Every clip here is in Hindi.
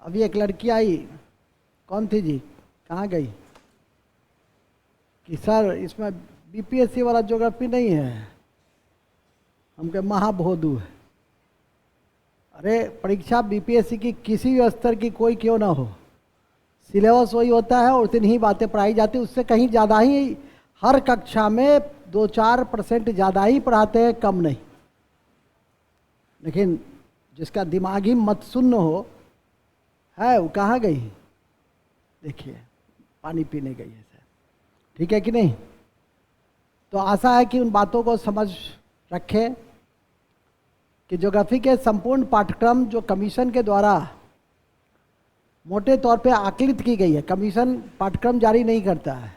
अभी एक लड़की आई, कौन थी जी, कहाँ गई, कि सर इसमें बीपीएससी वाला ज्योग्राफी नहीं है। हम कहे महाभोदू है। अरे परीक्षा बीपीएससी की किसी भी स्तर की कोई क्यों ना हो, सिलेबस वही होता है और उतनी ही बातें पढ़ाई जाती है, उससे कहीं ज़्यादा ही हर कक्षा में 2-4% ज़्यादा ही पढ़ाते हैं, कम नहीं। लेकिन जिसका दिमागी मत शून्य हो है वो कहाँ गई, देखिए पानी पीने गई है सर, ठीक है कि नहीं। तो आशा है कि उन बातों को समझ रखें कि ज्योग्राफी के संपूर्ण पाठ्यक्रम जो कमीशन के द्वारा मोटे तौर पे आकलित की गई है, कमीशन पाठ्यक्रम जारी नहीं करता है।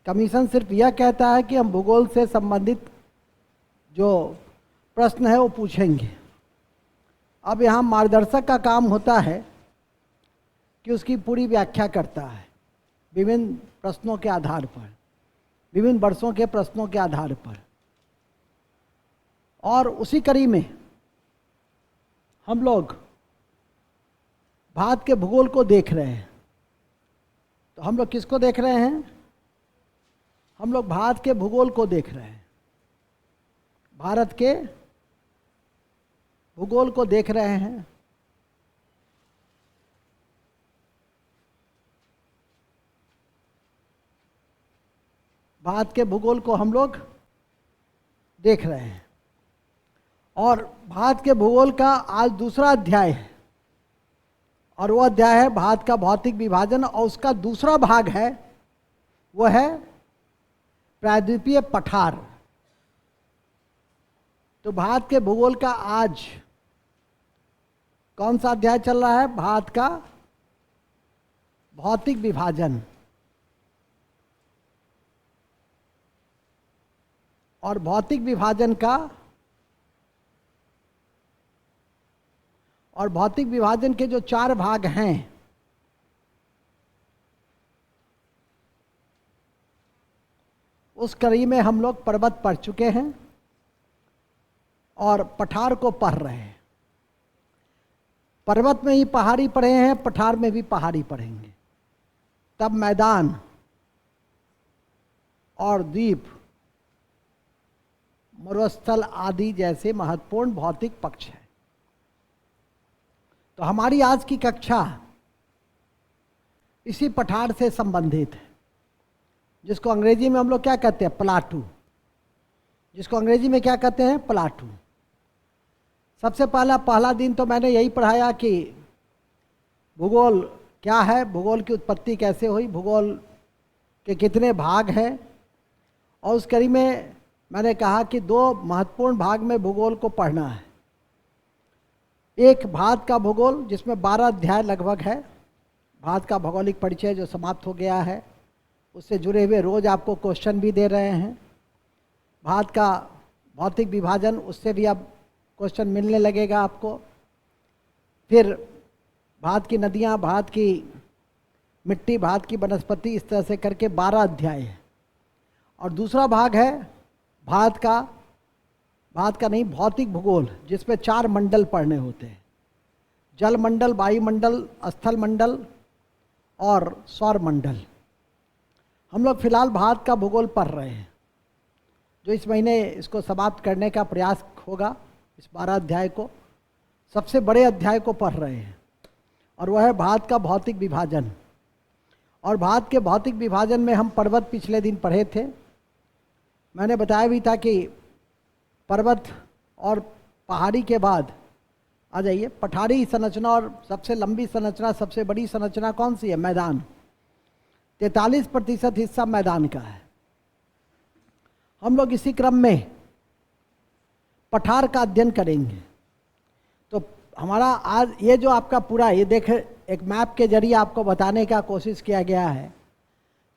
कमीशन सिर्फ यह कहता है कि हम भूगोल से संबंधित जो प्रश्न है वो पूछेंगे। अब यहाँ मार्गदर्शक का काम होता है कि उसकी पूरी व्याख्या करता है विभिन्न प्रश्नों के आधार पर, विभिन्न वर्षों के प्रश्नों के आधार पर। और उसी कड़ी में हम लोग भारत के भूगोल को देख रहे हैं। तो हम लोग किसको देख रहे हैं, हम लोग भारत के भूगोल को देख रहे हैं, भारत के भूगोल को देख रहे हैं। भारत के भूगोल को हम लोग देख रहे हैं और भारत के भूगोल का आज दूसरा अध्याय है और वो अध्याय है भारत का भौतिक विभाजन और उसका दूसरा भाग है वो है प्रायद्वीपीय पठार। तो भारत के भूगोल का आज कौन सा अध्याय चल रहा है, भारत का भौतिक विभाजन। और भौतिक विभाजन का और भौतिक विभाजन के जो 4 भाग हैं उस कड़ी में हम लोग पर्वत पढ़ चुके हैं और पठार को पढ़ रहे हैं। पर्वत में ही पहाड़ी पढ़े हैं, पठार में भी पहाड़ी पढ़ेंगे। तब मैदान और द्वीप, मरुस्थल आदि जैसे महत्वपूर्ण भौतिक पक्ष है। तो हमारी आज की कक्षा इसी पठार से संबंधित है, जिसको अंग्रेजी में हम लोग क्या कहते हैं, प्लाटू, जिसको अंग्रेजी में क्या कहते हैं, प्लाटू। सबसे पहला दिन तो मैंने यही पढ़ाया कि भूगोल क्या है, भूगोल की उत्पत्ति कैसे हुई, भूगोल के कितने भाग हैं। और उस कड़ी में मैंने कहा कि 2 महत्वपूर्ण भाग में भूगोल को पढ़ना है। एक भारत का भूगोल जिसमें 12 अध्याय लगभग है, भारत का भौगोलिक परिचय जो समाप्त हो गया है, उससे जुड़े हुए रोज आपको क्वेश्चन भी दे रहे हैं। भारत का भौतिक विभाजन, उससे भी अब क्वेश्चन मिलने लगेगा आपको। फिर भारत की नदियाँ, भारत की मिट्टी, भारत की वनस्पति, इस तरह से करके 12 अध्याय है। और दूसरा भाग है भारत का नहीं, भौतिक भूगोल, जिसमें 4 मंडल पढ़ने होते हैं, जल मंडल, वायुमंडल, स्थल मंडल और सौर मंडल। हम लोग फिलहाल भारत का भूगोल पढ़ रहे हैं, जो इस महीने इसको समाप्त करने का प्रयास होगा। इस 12 अध्याय को, सबसे बड़े अध्याय को पढ़ रहे हैं और वह है भारत का भौतिक विभाजन। और भारत के भौतिक विभाजन में हम पर्वत पिछले दिन पढ़े थे। मैंने बताया भी था कि पर्वत और पहाड़ी के बाद आ जाइए पठारी संरचना, और सबसे लंबी संरचना, सबसे बड़ी संरचना कौन सी है, मैदान। 43% हिस्सा मैदान का है। हम लोग इसी क्रम में पठार का अध्ययन करेंगे। तो हमारा आज ये जो आपका पूरा, ये देख, एक मैप के जरिए आपको बताने का कोशिश किया गया है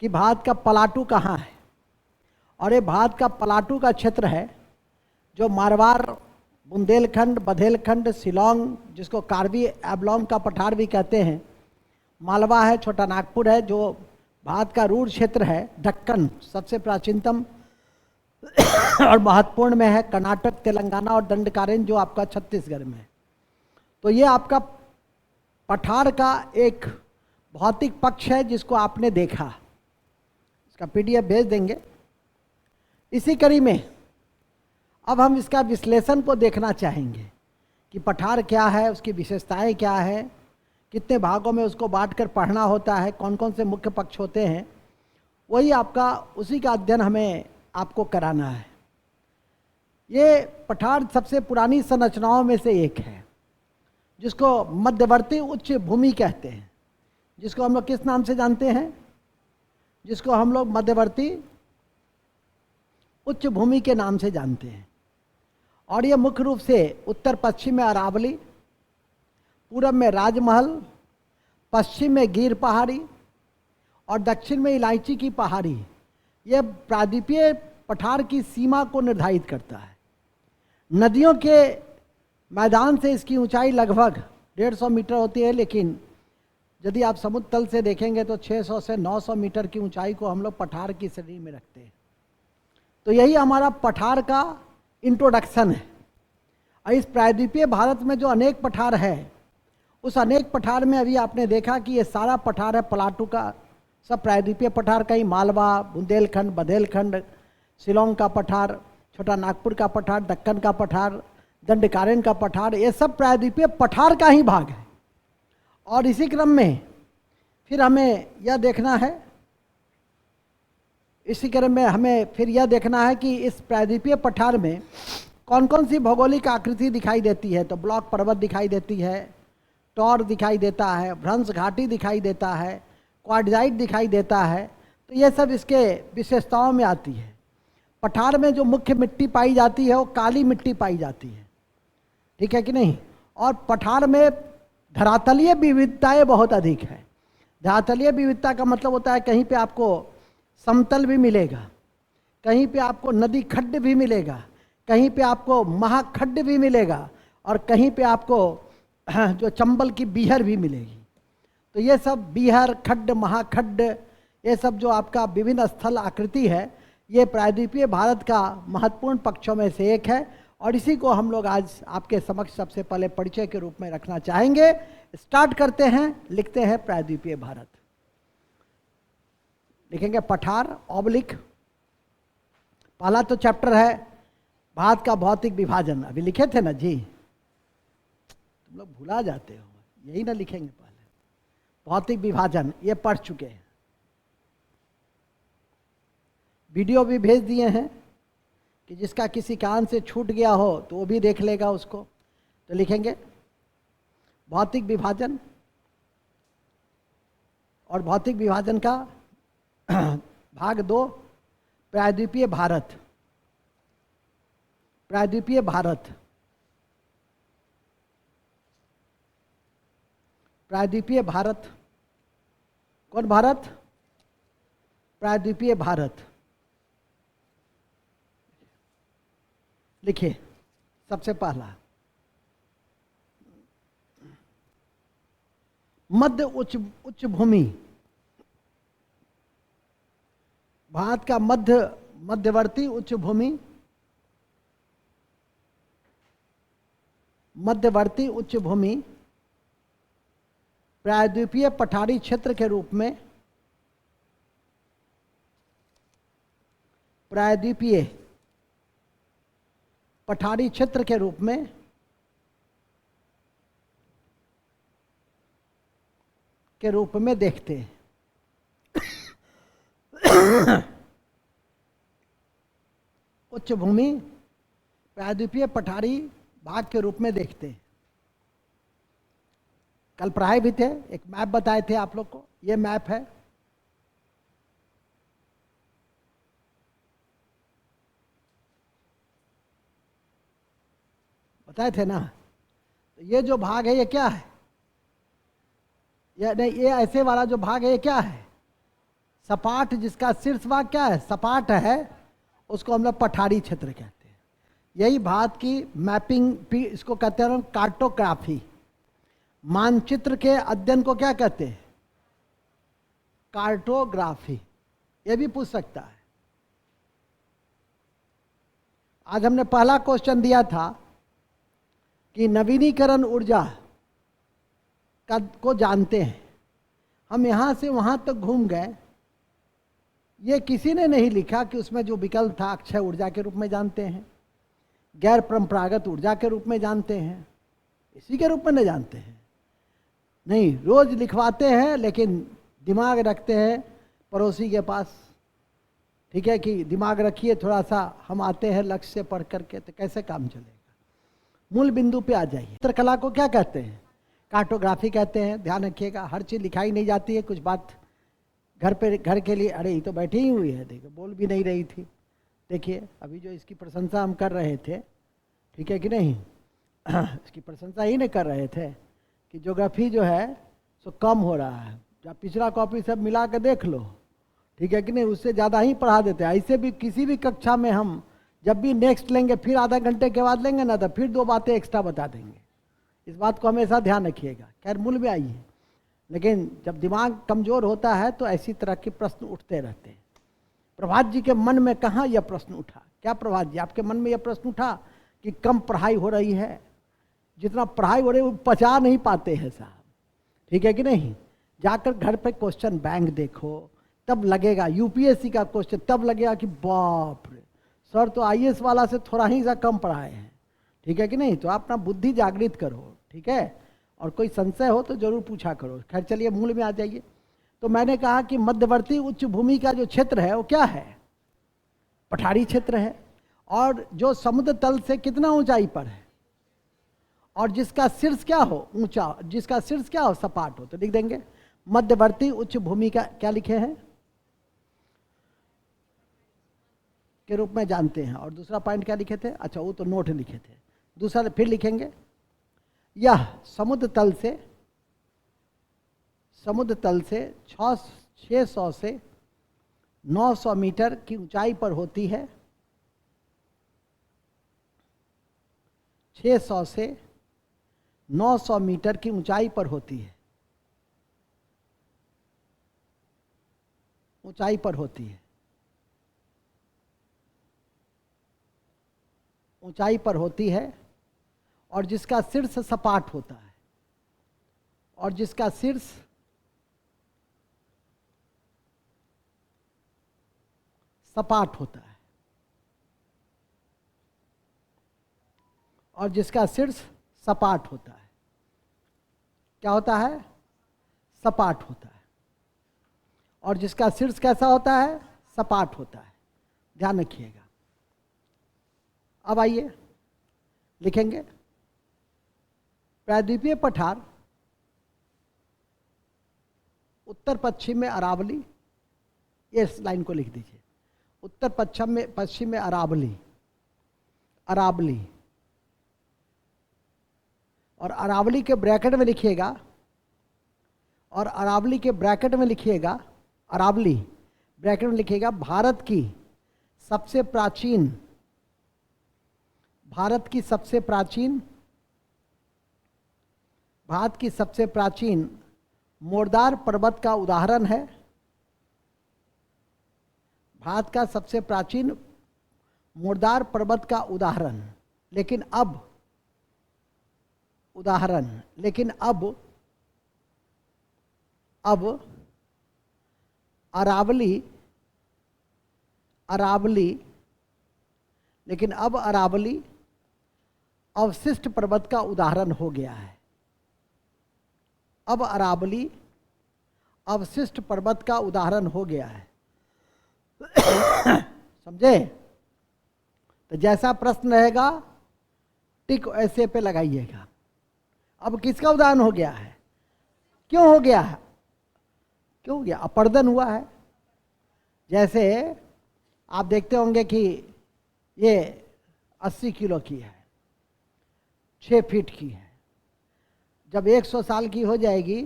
कि भारत का पलाटू कहाँ है। और ये भारत का पलाटू का क्षेत्र है जो मारवाड़, बुंदेलखंड, बघेलखंड, शिलोंग, जिसको कार्बी एब्लोंग का पठार भी कहते हैं, मालवा है, छोटा नागपुर है, जो भारत का रूढ़ क्षेत्र है, दक्कन सबसे प्राचीनतम और महत्वपूर्ण में है, कर्नाटक, तेलंगाना और दंडकारण्य जो आपका छत्तीसगढ़ में है। तो ये आपका पठार का एक भौतिक पक्ष है जिसको आपने देखा, इसका पीडीएफ भेज देंगे। इसी कड़ी में अब हम इसका विश्लेषण को देखना चाहेंगे कि पठार क्या है, उसकी विशेषताएं क्या है, कितने भागों में उसको बांटकर पढ़ना होता है, कौन कौन से मुख्य पक्ष होते हैं, वही आपका उसी का अध्ययन हमें आपको कराना है। ये पठार सबसे पुरानी संरचनाओं में से एक है जिसको मध्यवर्ती उच्च भूमि कहते हैं, जिसको हम लोग किस नाम से जानते हैं, जिसको हम लोग मध्यवर्ती उच्च भूमि के नाम से जानते हैं। और ये मुख्य रूप से उत्तर पश्चिम में अरावली, पूरब में राजमहल, पश्चिम में गिर पहाड़ी और दक्षिण में इलायची की पहाड़ी, ये प्रायद्वीपीय पठार की सीमा को निर्धारित करता है। नदियों के मैदान से इसकी ऊंचाई लगभग 150 मीटर होती है, लेकिन यदि आप समुद्र तल से देखेंगे तो 600 से 900 मीटर की ऊंचाई को हम लोग पठार की श्रेणी में रखते हैं। तो यही हमारा पठार का इंट्रोडक्शन है। और इस प्रायद्वीपीय भारत में जो अनेक पठार है, उस अनेक पठार में अभी आपने देखा कि ये सारा पठार है प्लाटू का, सब प्रायद्वीपीय पठार का ही, मालवा, बुंदेलखंड, बघेलखंड, शिलोंग का पठार, छोटा नागपुर का पठार, दक्कन का पठार, दंडकारण्य का पठार, ये सब प्रायद्वीपीय पठार का ही भाग है। और इसी क्रम में फिर हमें यह देखना है, इसी क्रम में हमें फिर यह देखना है कि इस प्रायद्वीपीय पठार में कौन कौन सी भौगोलिक आकृति दिखाई देती है। तो ब्लॉक पर्वत दिखाई देती है, टॉर दिखाई देता है, भ्रंश घाटी दिखाई देता है, क्वार्टजाइट दिखाई देता है। तो ये सब इसके विशेषताओं में आती है। पठार में जो मुख्य मिट्टी पाई जाती है वो काली मिट्टी पाई जाती है, ठीक है कि नहीं। और पठार में धरातलीय विविधताएं बहुत अधिक है। धरातलीय विविधता का मतलब होता है कहीं पे आपको समतल भी मिलेगा, कहीं पे आपको नदी खड्ड भी मिलेगा, कहीं पे आपको महाखड्ड भी मिलेगा, और कहीं पे आपको जो चंबल की बीहर भी मिलेगी। तो ये सब बीहर, खड्ड, महाखड्ड, ये सब जो आपका विभिन्न स्थल आकृति है, ये प्रायद्वीपीय भारत का महत्वपूर्ण पक्षों में से एक है। और इसी को हम लोग आज आपके समक्ष सबसे पहले परिचय के रूप में रखना चाहेंगे। स्टार्ट करते हैं, लिखते हैं प्रायद्वीपीय भारत, लिखेंगे पठार ऑब्लिक। पहला तो चैप्टर है भारत का भौतिक विभाजन, अभी लिखे थे ना जी, तुम लोग भुला जाते हो, यही ना लिखेंगे पहले। भौतिक विभाजन ये पढ़ चुके हैं, वीडियो भी भेज दिए हैं कि जिसका किसी कान से छूट गया हो तो वो भी देख लेगा उसको। तो लिखेंगे भौतिक विभाजन, और भौतिक विभाजन का भाग 2 प्रायद्वीपीय भारत। प्रायद्वीपीय भारत, प्रायद्वीपीय भारत, कौन भारत? प्रायद्वीपीय भारत। लिखिए सबसे पहला मध्य उच्च भूमि, भारत का मध्यवर्ती उच्च भूमि, मध्यवर्ती उच्च भूमि प्रायद्वीपीय पठारी क्षेत्र के रूप में, प्रायद्वीपीय पठारी क्षेत्र के रूप में देखते हैं। उच्च भूमि प्रायद्वीपीय पठारी भाग के रूप में देखते हैं। कल पढ़ाए भी थे, एक मैप बताए थे आप लोग को, ये मैप है। बताए थे ना। तो ये जो भाग है ये क्या है? ये नहीं, ये ऐसे वाला जो भाग है ये क्या है? सपाट, जिसका शीर्ष भाग क्या है? सपाट है, उसको हम लोग पठारी क्षेत्र कहते हैं। यही भारत की मैपिंग, इसको कहते हैं कार्टोग्राफी। मानचित्र के अध्ययन को क्या कहते हैं? कार्टोग्राफी। ये भी पूछ सकता है। आज हमने पहला क्वेश्चन दिया था कि नवीनीकरण ऊर्जा को जानते हैं। हम यहाँ से वहाँ तक घूम गए, ये किसी ने नहीं लिखा कि उसमें जो विकल्प था अक्षय ऊर्जा के रूप में जानते हैं, गैर परंपरागत ऊर्जा के रूप में जानते हैं, इसी के रूप में नहीं जानते हैं। नहीं, रोज लिखवाते हैं लेकिन दिमाग रखते हैं पड़ोसी के पास। ठीक है कि दिमाग रखिए थोड़ा सा, हम आते हैं लक्ष्य से पढ़ करके, तो कैसे काम चलेगा। मूल बिंदु पे आ जाइए। चित्रकला को क्या कहते हैं? कार्टोग्राफी कहते हैं। ध्यान रखिएगा, हर चीज लिखाई नहीं जाती है। कुछ बात घर के लिए, अरे ये तो बैठी ही हुई है, देखो बोल भी नहीं रही थी। देखिए अभी जो इसकी प्रशंसा हम कर रहे थे, ठीक है कि नहीं, इसकी प्रशंसा ही नहीं कर रहे थे कि ज्योग्राफी जो है सो कम हो रहा है। जब पिछला कॉपी सब मिला के देख लो, ठीक है कि नहीं, उससे ज़्यादा ही पढ़ा देते हैं। ऐसे भी किसी भी कक्षा में हम जब भी नेक्स्ट लेंगे, फिर आधा घंटे के बाद लेंगे ना, तो फिर 2 बातें एक्स्ट्रा बता देंगे। इस बात को हमेशा ध्यान रखिएगा। खैर मूल में आइए, लेकिन जब दिमाग कमज़ोर होता है तो ऐसी तरह के प्रश्न उठते रहते हैं। प्रभात जी के मन में कहाँ यह प्रश्न उठा? क्या प्रभात जी, आपके मन में यह प्रश्न उठा कि कम पढ़ाई हो रही है? जितना पढ़ाई हो रही है वो पचा नहीं पाते हैं साहब, ठीक है कि नहीं। जाकर घर पे क्वेश्चन बैंक देखो, तब लगेगा, यूपीएससी का क्वेश्चन, तब लगेगा कि बाप रे, सर तो आईएएस वाला से थोड़ा ही सा कम पढ़ाए हैं, ठीक है कि नहीं। तो अपना बुद्धि जागृत करो, ठीक है, और कोई संशय हो तो जरूर पूछा करो। खैर चलिए मूल में आ जाइए। तो मैंने कहा कि मध्यवर्ती उच्च भूमि का जो क्षेत्र है वो क्या है? पठारी क्षेत्र है। और जो समुद्र तल से कितना ऊंचाई पर है, और जिसका शीर्ष क्या हो, ऊंचा, जिसका शीर्ष क्या हो, सपाट हो, तो लिख देंगे मध्यवर्ती उच्च भूमि का क्या लिखे हैं के रूप में जानते हैं। और दूसरा पॉइंट क्या लिखे थे? अच्छा वो तो नोट लिखे थे। दूसरा फिर लिखेंगे, यह समुद्र तल से 600 से 900 मीटर की ऊंचाई पर होती है। 600 से 900 मीटर की ऊंचाई पर होती है, ऊंचाई पर होती है, ऊंचाई पर होती है। और जिसका शीर्ष सपाट होता है, और जिसका शीर्ष सपाट होता है, और जिसका शीर्ष सपाट होता है। क्या होता है? सपाट होता है। और जिसका शीर्ष कैसा होता है? सपाट होता है। ध्यान रखिएगा। अब आइए लिखेंगे, प्रायद्वीपीय पठार उत्तर पश्चिम में अरावली, इस लाइन को लिख दीजिए, उत्तर पश्चिम में अरावली, अरावली, और अरावली के ब्रैकेट में लिखिएगा, और अरावली के ब्रैकेट में लिखिएगा, अरावली ब्रैकेट में लिखिएगा भारत की सबसे प्राचीन, भारत की सबसे प्राचीन मोरदार पर्वत का उदाहरण है। भारत का सबसे प्राचीन मोरदार पर्वत का उदाहरण, लेकिन अब अरावली अवशिष्ट पर्वत का उदाहरण हो गया है। अब अरावली अवशिष्ट पर्वत का उदाहरण हो गया है। समझे? तो जैसा प्रश्न रहेगा टिक ऐसे पे लगाइएगा। अब किसका उदाहरण हो गया है? क्यों हो गया है? क्यों हो गया? अपर्दन हुआ है। जैसे आप देखते होंगे कि ये 80 किलो की है, 6 फीट की है, जब 100 साल की हो जाएगी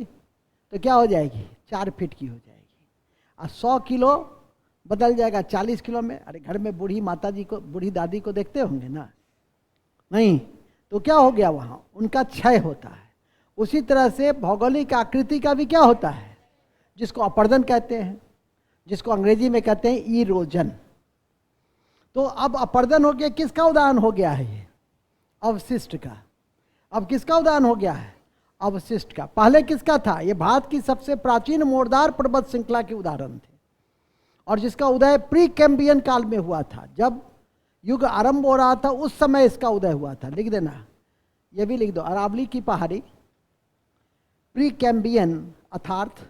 तो क्या हो जाएगी? 4 फीट की हो जाएगी। और 100 किलो बदल जाएगा 40 किलो में। अरे घर में बूढ़ी माता जी को, बूढ़ी दादी को देखते होंगे ना, नहीं तो क्या हो गया? वहाँ उनका क्षय होता है। उसी तरह से भौगोलिक आकृति का भी क्या होता है, जिसको अपर्दन कहते हैं, जिसको अंग्रेजी में कहते हैं इरोजन। तो अब अपर्दन हो गया, किसका उदाहरण हो गया है? ये अवशिष्ट का। अब किसका उदाहरण हो गया है? अवशिष्ट का। पहले किसका था? ये भारत की सबसे प्राचीन मोड़दार पर्वत श्रृंखला के उदाहरण थे और जिसका उदय प्री कैम्बियन काल में हुआ था। जब युग आरंभ हो रहा था उस समय इसका उदय हुआ था। लिख देना, ये भी लिख दो। अरावली की पहाड़ी प्री कैम्बियन अर्थात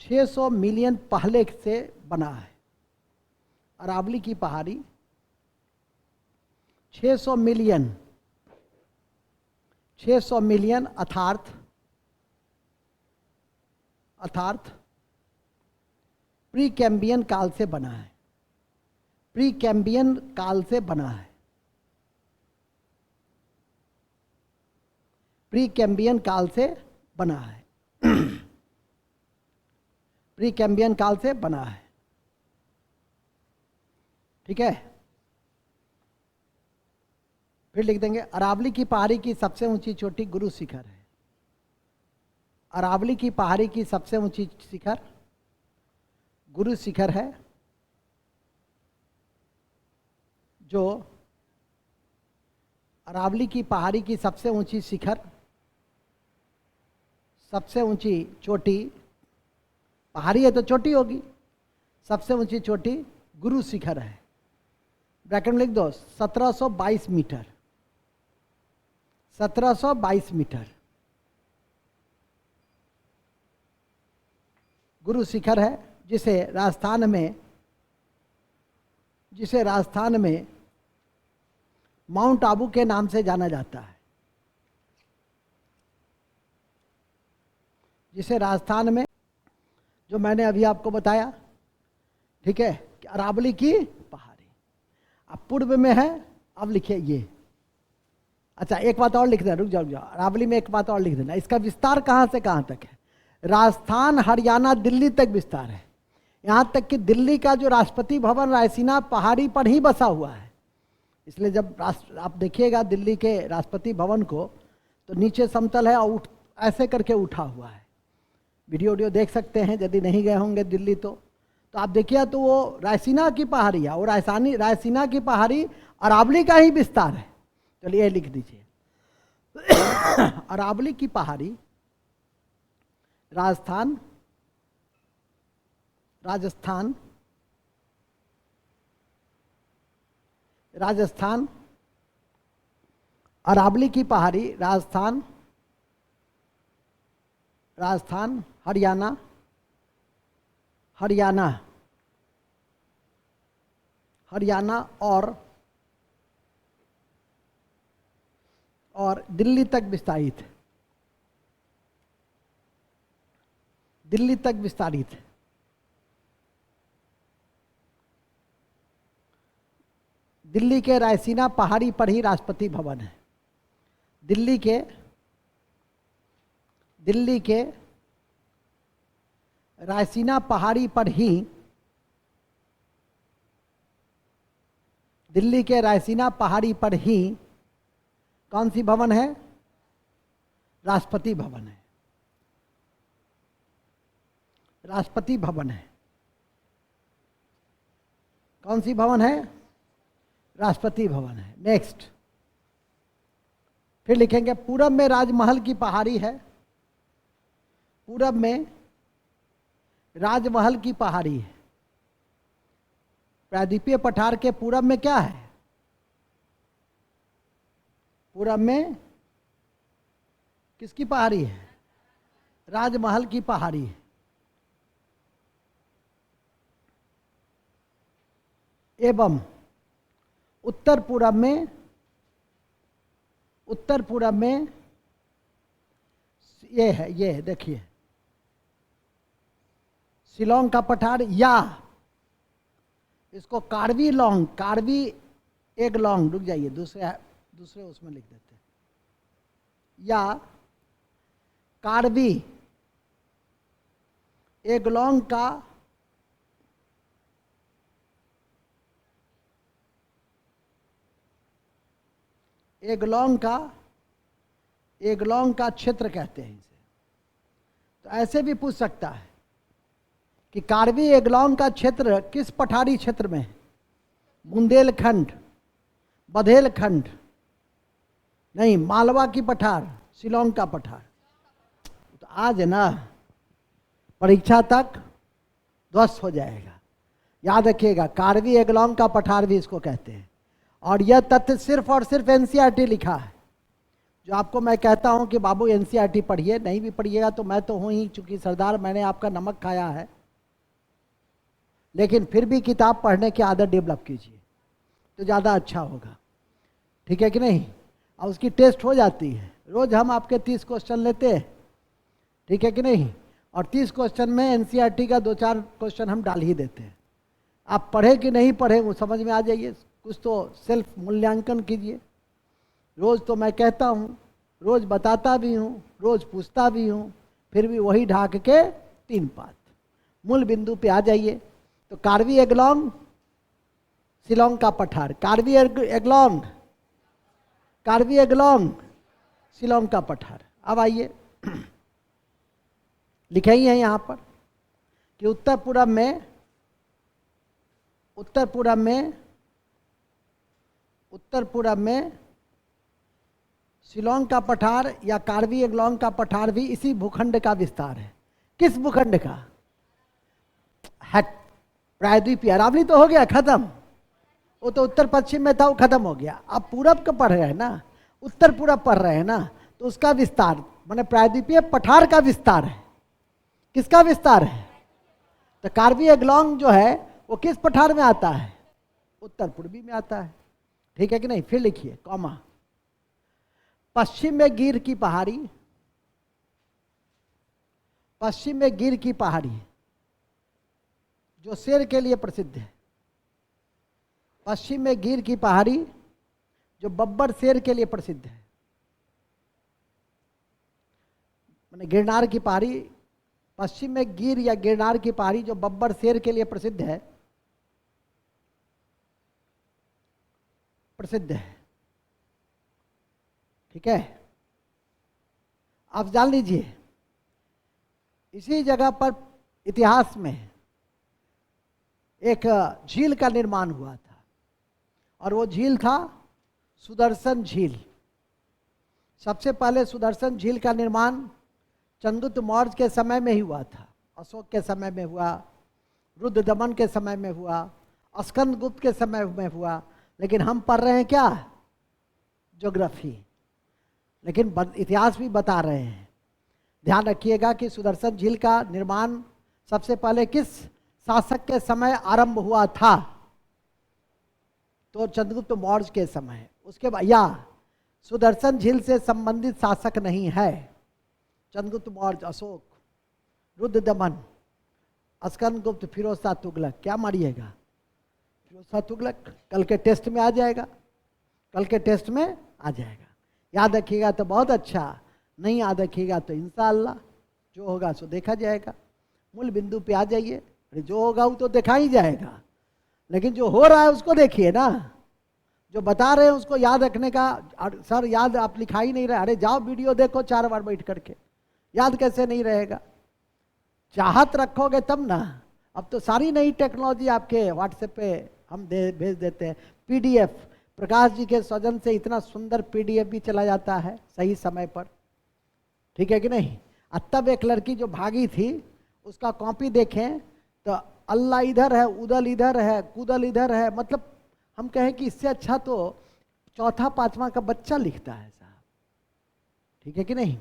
600 मिलियन पहले से बना है। अरावली की पहाड़ी 600 मिलियन अर्थात प्री कैम्बियन काल से बना है। प्री कैम्बियन काल से बना है। प्री कैम्बियन काल से बना है। प्री कैम्बियन काल से बना है। ठीक है, फिर लिख देंगे अरावली की पहाड़ी की सबसे ऊंची चोटी गुरु शिखर है। अरावली की पहाड़ी की सबसे ऊंची शिखर गुरु शिखर है, जो अरावली की पहाड़ी की सबसे ऊंची शिखर, सबसे ऊंची चोटी, पहाड़ी है तो चोटी होगी, सबसे ऊंची चोटी गुरु शिखर है। ब्रैकेट में लिख दो 1722 मीटर। 1722 मीटर गुरु शिखर है, जिसे राजस्थान में माउंट आबू के नाम से जाना जाता है। जिसे राजस्थान में, जो मैंने अभी आपको बताया, ठीक है, कि अरावली की पहाड़ी अब पूर्व में है। अब लिखिए ये, अच्छा एक बात और लिख देना, रुक जाओ अरावली में एक बात और लिख देना। इसका विस्तार कहाँ से कहाँ तक है? राजस्थान, हरियाणा, दिल्ली तक विस्तार है। यहाँ तक कि दिल्ली का जो राष्ट्रपति भवन रायसीना पहाड़ी पर ही बसा हुआ है। इसलिए जब आप देखिएगा दिल्ली के राष्ट्रपति भवन को, तो नीचे समतल है और ऐसे करके उठा हुआ है। वीडियो देख सकते हैं यदि नहीं गए होंगे दिल्ली तो आप देखिए, तो वो रायसीना की पहाड़ी है और रायसीना की पहाड़ी अरावली का ही विस्तार है। चलिए लिख दीजिए अरावली की पहाड़ी राजस्थान अरावली की पहाड़ी राजस्थान, हरियाणा और दिल्ली तक विस्तारित है। दिल्ली तक विस्तारित है। दिल्ली के रायसीना पहाड़ी पर ही राष्ट्रपति भवन है। दिल्ली के रायसीना पहाड़ी पर ही, दिल्ली के रायसीना पहाड़ी पर ही कौन सी भवन है? राष्ट्रपति भवन है। राष्ट्रपति भवन है। कौन सी भवन है? राष्ट्रपति भवन है। नेक्स्ट, फिर लिखेंगे पूरब में राजमहल की पहाड़ी है। पूरब में राजमहल की पहाड़ी है। प्रायद्वीपीय पठार के पूरब में क्या है? पूरब में किसकी पहाड़ी है? राजमहल की पहाड़ी है। एवं उत्तर पूरब में ये है, ये देखिए शिलोंग का पठार, या इसको कार्बी एग लॉन्ग, रुक जाइए दूसरे उसमें लिख देते हैं, या कार्बी एगलोंग का क्षेत्र कहते हैं इसे। तो ऐसे भी पूछ सकता है कि कार्बी एगलोंग का क्षेत्र किस पठारी क्षेत्र में है? बुंदेलखंड, बघेलखंड नहीं, मालवा की पठार, शिलोंग का पठार। तो आज ना परीक्षा तक ध्वस्त हो जाएगा। याद रखिएगा, कार्बी एग्लोंग का पठार भी इसको कहते हैं। और यह तथ्य सिर्फ और सिर्फ एनसीईआरटी लिखा है। जो आपको मैं कहता हूं कि बाबू एनसीईआरटी पढ़िए, नहीं भी पढ़िएगा तो मैं तो हूं ही, चूंकि सरदार मैंने आपका नमक खाया है, लेकिन फिर भी किताब पढ़ने की आदत डेवलप कीजिए तो ज़्यादा अच्छा होगा। ठीक है कि नहीं? और उसकी टेस्ट हो जाती है। रोज हम आपके 30 क्वेश्चन लेते हैं, ठीक है कि नहीं? और 30 क्वेश्चन में एनसीईआरटी का 2-4 क्वेश्चन हम डाल ही देते हैं। आप पढ़े कि नहीं पढ़े वो समझ में आ जाइए। कुछ तो सेल्फ मूल्यांकन कीजिए। रोज़ तो मैं कहता हूँ, रोज़ बताता भी हूँ, रोज़ पूछता भी हूँ, फिर भी वही ढाक के 3 बात। मूल बिंदु पे आ जाइए। तो कार्बी एग्लोंग शिलोंग का पठार, कार्बी एग्लोंग, कार्बी एग्लोंग शिलोंग का पठार। अब आइए, लिखे ही है यहाँ पर कि उत्तर पूरब में, उत्तर पूरब में शिलोंग का पठार या कार्बी एग्लोंग का पठार भी इसी भूखंड का विस्तार है। किस भूखंड का? है प्रायद्वीपीय। अरावली तो हो गया खत्म, वो तो उत्तर पश्चिम में था, वो खत्म हो गया। अब पूरब का पढ़ रहे हैं ना, उत्तर पूरब पढ़ रहे हैं ना, तो उसका विस्तार माने प्रायद्वीपीय पठार का विस्तार है। किसका विस्तार है? तो कार्बी एग्लोंग जो है वो किस पठार में आता है? उत्तर पूर्वी में आता है। ठीक है कि नहीं? फिर लिखिए कॉमा, पश्चिम में गिर की पहाड़ी, पश्चिम में गिर की पहाड़ी जो शेर के लिए प्रसिद्ध है। पश्चिम में गिर की पहाड़ी जो बब्बर शेर के लिए प्रसिद्ध है। मैंने गिरनार की पहाड़ी, पश्चिम में गिर या गिरनार की पहाड़ी जो बब्बर शेर के लिए प्रसिद्ध है, प्रसिद्ध है। ठीक है? आप जान लीजिए, इसी जगह पर इतिहास में एक झील का निर्माण हुआ था और वो झील था सुदर्शन झील। सबसे पहले सुदर्शन झील का निर्माण चंद्रगुप्त मौर्य के समय में ही हुआ था, अशोक के समय में हुआ, रुद्रदमन के समय में हुआ, स्कंदगुप्त के समय में हुआ। लेकिन हम पढ़ रहे हैं क्या? ज्योग्राफी। लेकिन इतिहास भी बता रहे हैं। ध्यान रखिएगा कि सुदर्शन झील का निर्माण सबसे पहले किस शासक के समय आरंभ हुआ था? तो चंद्रगुप्त मौर्य के समय। उसके बाद या सुदर्शन झील से संबंधित शासक नहीं है। चंद्रगुप्त मौर्य, अशोक, रुद्रदमन, स्कंदगुप्त, फिरोज शाह तुगलक। क्या मारिएगा? फिरोज शाह तुगलक। कल के टेस्ट में आ जाएगा, कल के टेस्ट में आ जाएगा। याद रखिएगा तो बहुत अच्छा, नहीं याद रखिएगा तो इंशाअल्लाह जो होगा सो देखा जाएगा। मूल बिंदु पे आ जाइए। अरे जो होगा वो तो देखा ही जाएगा, लेकिन जो हो रहा है उसको देखिए ना। जो बता रहे हैं उसको याद रखने का। सर याद आप लिखा ही नहीं रहे। अरे जाओ वीडियो देखो 4 बार बैठ करके, याद कैसे नहीं रहेगा? चाहत रखोगे तब ना। अब तो सारी नई टेक्नोलॉजी आपके व्हाट्सएप पे हम भेज देते हैं। पीडीएफ, प्रकाश जी के सौजन से इतना सुंदर पीडीएफ भी चला जाता है सही समय पर। ठीक है कि नहीं? तब एक लड़की जो भागी थी उसका कॉपी देखें तो अल्लाह इधर है, उदल इधर है, कुदल इधर है। मतलब हम कहें कि इससे अच्छा तो 4-5वां का बच्चा लिखता है साहब। ठीक है कि नहीं?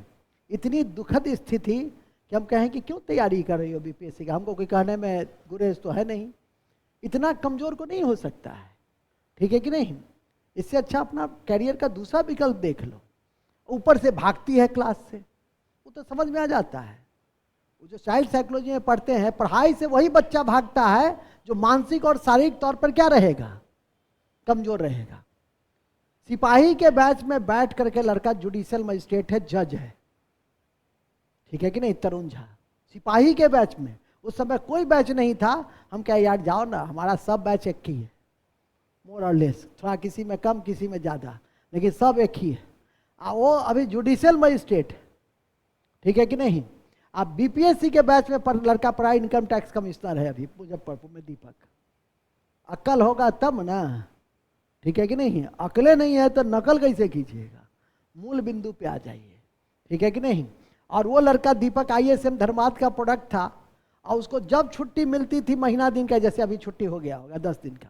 इतनी दुखद स्थिति कि हम कहें कि क्यों तैयारी कर रही हो बीपीएससी का। हमको कोई कहने में गुरेज तो है नहीं, इतना कमजोर को नहीं हो सकता है। ठीक है कि नहीं? इससे अच्छा अपना कैरियर का दूसरा विकल्प देख लो। ऊपर से भागती है क्लास से, वो तो समझ में आ जाता है। वो जो चाइल्ड साइकोलॉजी में पढ़ते हैं, पढ़ाई से वही बच्चा भागता है जो मानसिक और शारीरिक तौर पर क्या रहेगा? कमजोर रहेगा। सिपाही के बैच में बैठ करके लड़का जुडिशियल मजिस्ट्रेट है, जज है। ठीक है कि नहीं? तरुण झा सिपाही के बैच में। उस समय कोई बैच नहीं था। हम क्या यार जाओ ना, हमारा सब बैच एक ही है, मोर और लेस, थोड़ा किसी में कम किसी में ज़्यादा, लेकिन सब एक ही है। वो अभी जुडिशियल मजिस्ट्रेट। ठीक है कि नहीं? आप बीपीएससी के बैच में लड़का पढ़ा इनकम टैक्स कमिश्नर है अभी मुजफ्फरपुर में, दीपक। अक्ल होगा तब ना। ठीक है कि नहीं? अकले नहीं है तो नकल कैसे कीजिएगा? मूल बिंदु पे आ जाइए। ठीक है कि नहीं। और वो लड़का दीपक ISM धर्मार्थ का प्रोडक्ट था, और उसको जब छुट्टी मिलती थी महीना दिन का, जैसे अभी छुट्टी हो गया होगा 10 दिन का,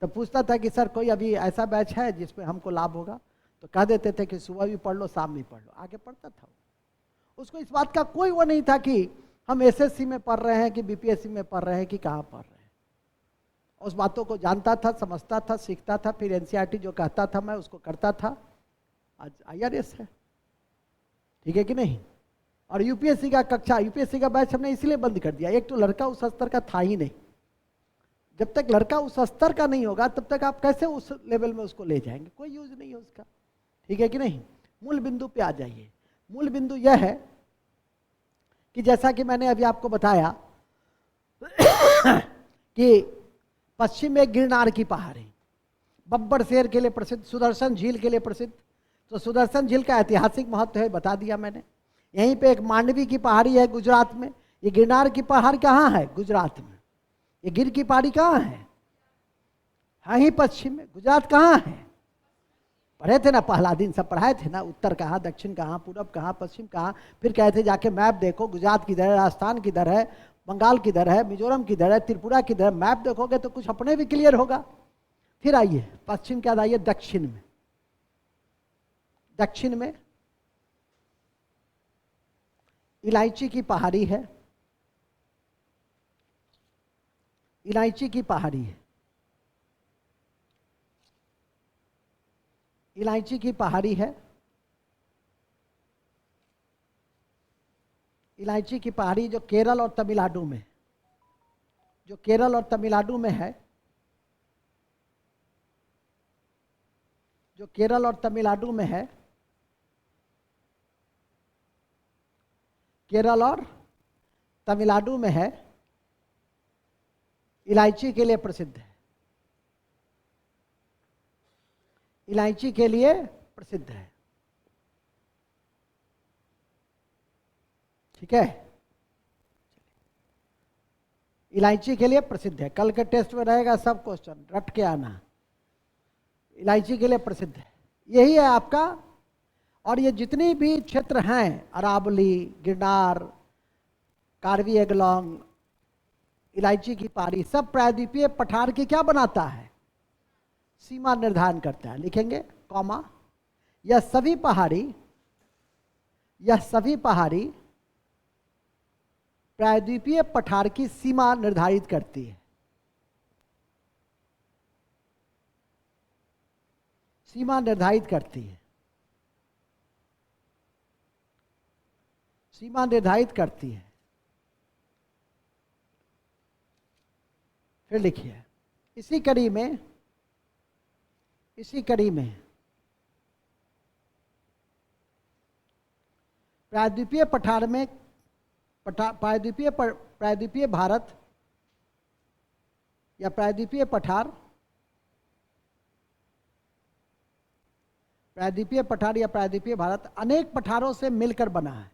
तो पूछता था कि सर कोई अभी ऐसा बैच है जिसमें हमको लाभ होगा, तो कह देते थे कि सुबह भी पढ़ लो शाम भी पढ़ लो, आगे पढ़ता था। उसको इस बात का कोई वो नहीं था कि हम SSC में पढ़ रहे हैं कि BPSC में पढ़ रहे हैं कि कहाँ पढ़ रहे हैं। उस बातों को जानता था, समझता था, सीखता था, फिर NCERT जो कहता था मैं उसको करता था। आज IRS है, ठीक है कि नहीं। और UPSC का कक्षा, UPSC का बैच हमने इसलिए बंद कर दिया, एक तो लड़का उस स्तर का था ही नहीं। जब तक लड़का उस स्तर का नहीं होगा तब तक आप कैसे उस लेवल में उसको ले जाएंगे, कोई यूज नहीं है उसका, ठीक है कि नहीं। मूल बिंदु पे आ जाइए। मूल बिंदु यह है कि जैसा कि मैंने अभी आपको बताया कि पश्चिम में गिरनार की पहाड़ी, बब्बर शेर के लिए प्रसिद्ध, सुदर्शन झील के लिए प्रसिद्ध। तो सुदर्शन झील का ऐतिहासिक महत्व है, बता दिया मैंने। यहीं पे एक मांडवी की पहाड़ी है गुजरात में। ये गिरनार की पहाड़ कहाँ है? गुजरात में। ये गिर की पहाड़ी कहाँ है? हाँ ही पश्चिम में। गुजरात कहाँ है? पढ़े थे ना, पहला दिन सब पढ़ाए थे ना, उत्तर कहाँ, दक्षिण कहाँ, पूरब कहाँ, पश्चिम कहाँ। फिर कहे थे जाके मैप देखो, गुजरात किधर है, राजस्थान किधर है, बंगाल किधर है, मिजोरम किधर है, त्रिपुरा किधर है। मैप देखोगे तो कुछ अपने भी क्लियर होगा। फिर आइए पश्चिम के बाद आइए दक्षिण में। दक्षिण में इलायची की पहाड़ी है। इलायची की पहाड़ी है। इलायची की पहाड़ी है। इलायची की पहाड़ी जो केरल और तमिलनाडु में, जो केरल और तमिलनाडु में है, जो केरल और तमिलनाडु में है, केरल और तमिलनाडु में है, इलायची के लिए प्रसिद्ध है। इलायची के लिए प्रसिद्ध है, ठीक है। इलायची के लिए प्रसिद्ध है। कल के टेस्ट में रहेगा सब क्वेश्चन, रट के आना। इलायची के लिए प्रसिद्ध है, यही है आपका। और ये जितनी भी क्षेत्र हैं, अरावली, गिरनार, कार्बी एंगलोंग, इलायची की पहाड़ी, सब प्रायद्वीपीय पठार की क्या बनाता है? सीमा निर्धारण करता है। लिखेंगे कॉमा, यह सभी पहाड़ी, यह सभी पहाड़ी प्रायद्वीपीय पठार की सीमा निर्धारित करती है। सीमा निर्धारित करती है। सीमा निर्धारित करती है। फिर लिखिए इसी कड़ी में, इसी कड़ी में प्रायद्वीपीय पठार में, प्रायद्वीपीय भारत या प्रायद्वीपीय पठार, प्रायद्वीपीय पठार या प्रायद्वीपीय भारत अनेक पठारों से मिलकर बना है।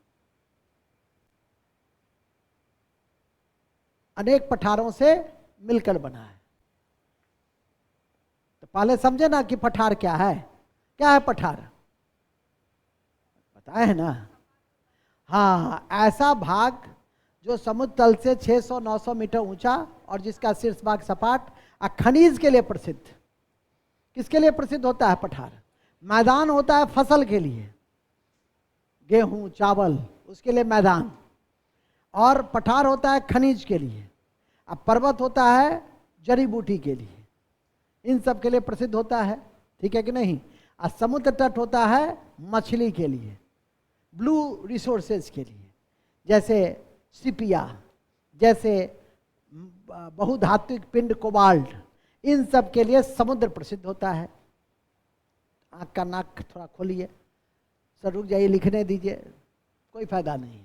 अनेक पठारों से मिलकर बना है। तो पहले समझे ना कि पठार क्या है। क्या है पठार? पता है ना? हाँ, ऐसा भाग जो समुद्र तल से 600-900 मीटर ऊंचा और जिसका शीर्ष भाग सपाट, खनिज के लिए प्रसिद्ध। किसके लिए प्रसिद्ध होता है पठार? मैदान होता है फसल के लिए, गेहूं, चावल, उसके लिए मैदान। और पठार होता है खनिज के लिए। अब पर्वत होता है जड़ी बूटी के लिए, इन सब के लिए प्रसिद्ध होता है, ठीक है कि नहीं। और समुद्र तट होता है मछली के लिए, ब्लू रिसोर्सेज के लिए, जैसे सिपिया, जैसे बहुधात्विक पिंड कोबाल्ट, इन सब के लिए समुद्र प्रसिद्ध होता है। आँख का नाक थोड़ा खोलिए, सर रुक जाइए, लिखने दीजिए, कोई फायदा नहीं है।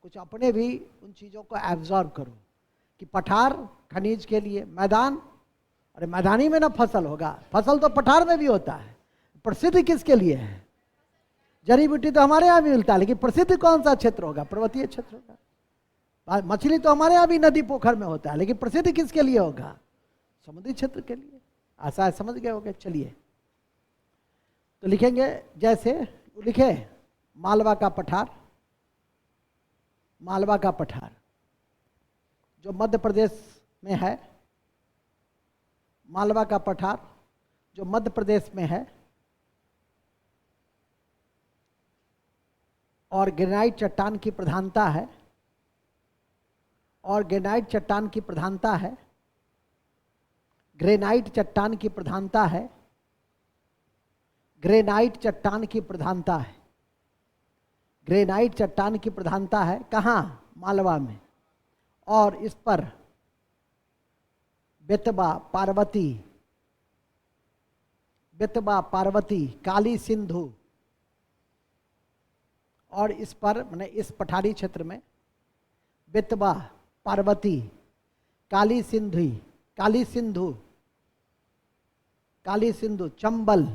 कुछ अपने भी उन चीज़ों को एब्जॉर्ब करो कि पठार खनिज के लिए, मैदान, अरे मैदानी में ना फसल होगा, फसल तो पठार में भी होता है। प्रसिद्ध किसके लिए है? जड़ी बूटी तो हमारे यहाँ भी मिलता है, लेकिन प्रसिद्ध कौन सा क्षेत्र होगा? पर्वतीय क्षेत्र होगा। मछली तो हमारे यहाँ भी नदी पोखर में होता है, लेकिन प्रसिद्ध किसके लिए होगा? समुद्री क्षेत्र के लिए। आशा है समझ गए होंगे। चलिए तो लिखेंगे, जैसे लिखे मालवा का पठार, मालवा का पठार जो मध्य प्रदेश में है, मालवा का पठार जो मध्य प्रदेश में है, और ग्रेनाइट चट्टान की प्रधानता है, और ग्रेनाइट चट्टान की प्रधानता है, ग्रेनाइट चट्टान की प्रधानता है, ग्रेनाइट चट्टान की प्रधानता है, ग्रेनाइट चट्टान की प्रधानता है। कहाँ? मालवा में। और इस पर बेतवा, पार्वती, बेतवा, पार्वती, काली सिंधु, और इस पर मैंने इस पठारी क्षेत्र में बेतवा, पार्वती, काली सिंधु, काली सिंधु, काली सिंधु, चंबल,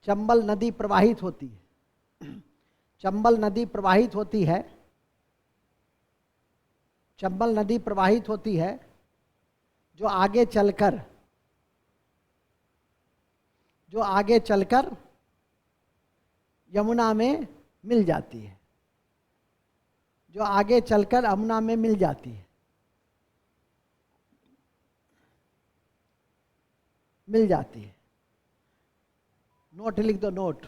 चंबल नदी प्रवाहित होती है, चंबल नदी प्रवाहित होती है, चंबल नदी प्रवाहित होती है, जो आगे चलकर, जो आगे चलकर यमुना में मिल जाती है, जो आगे चलकर यमुना में मिल जाती है, मिल जाती है। नोट लिख दो, नोट।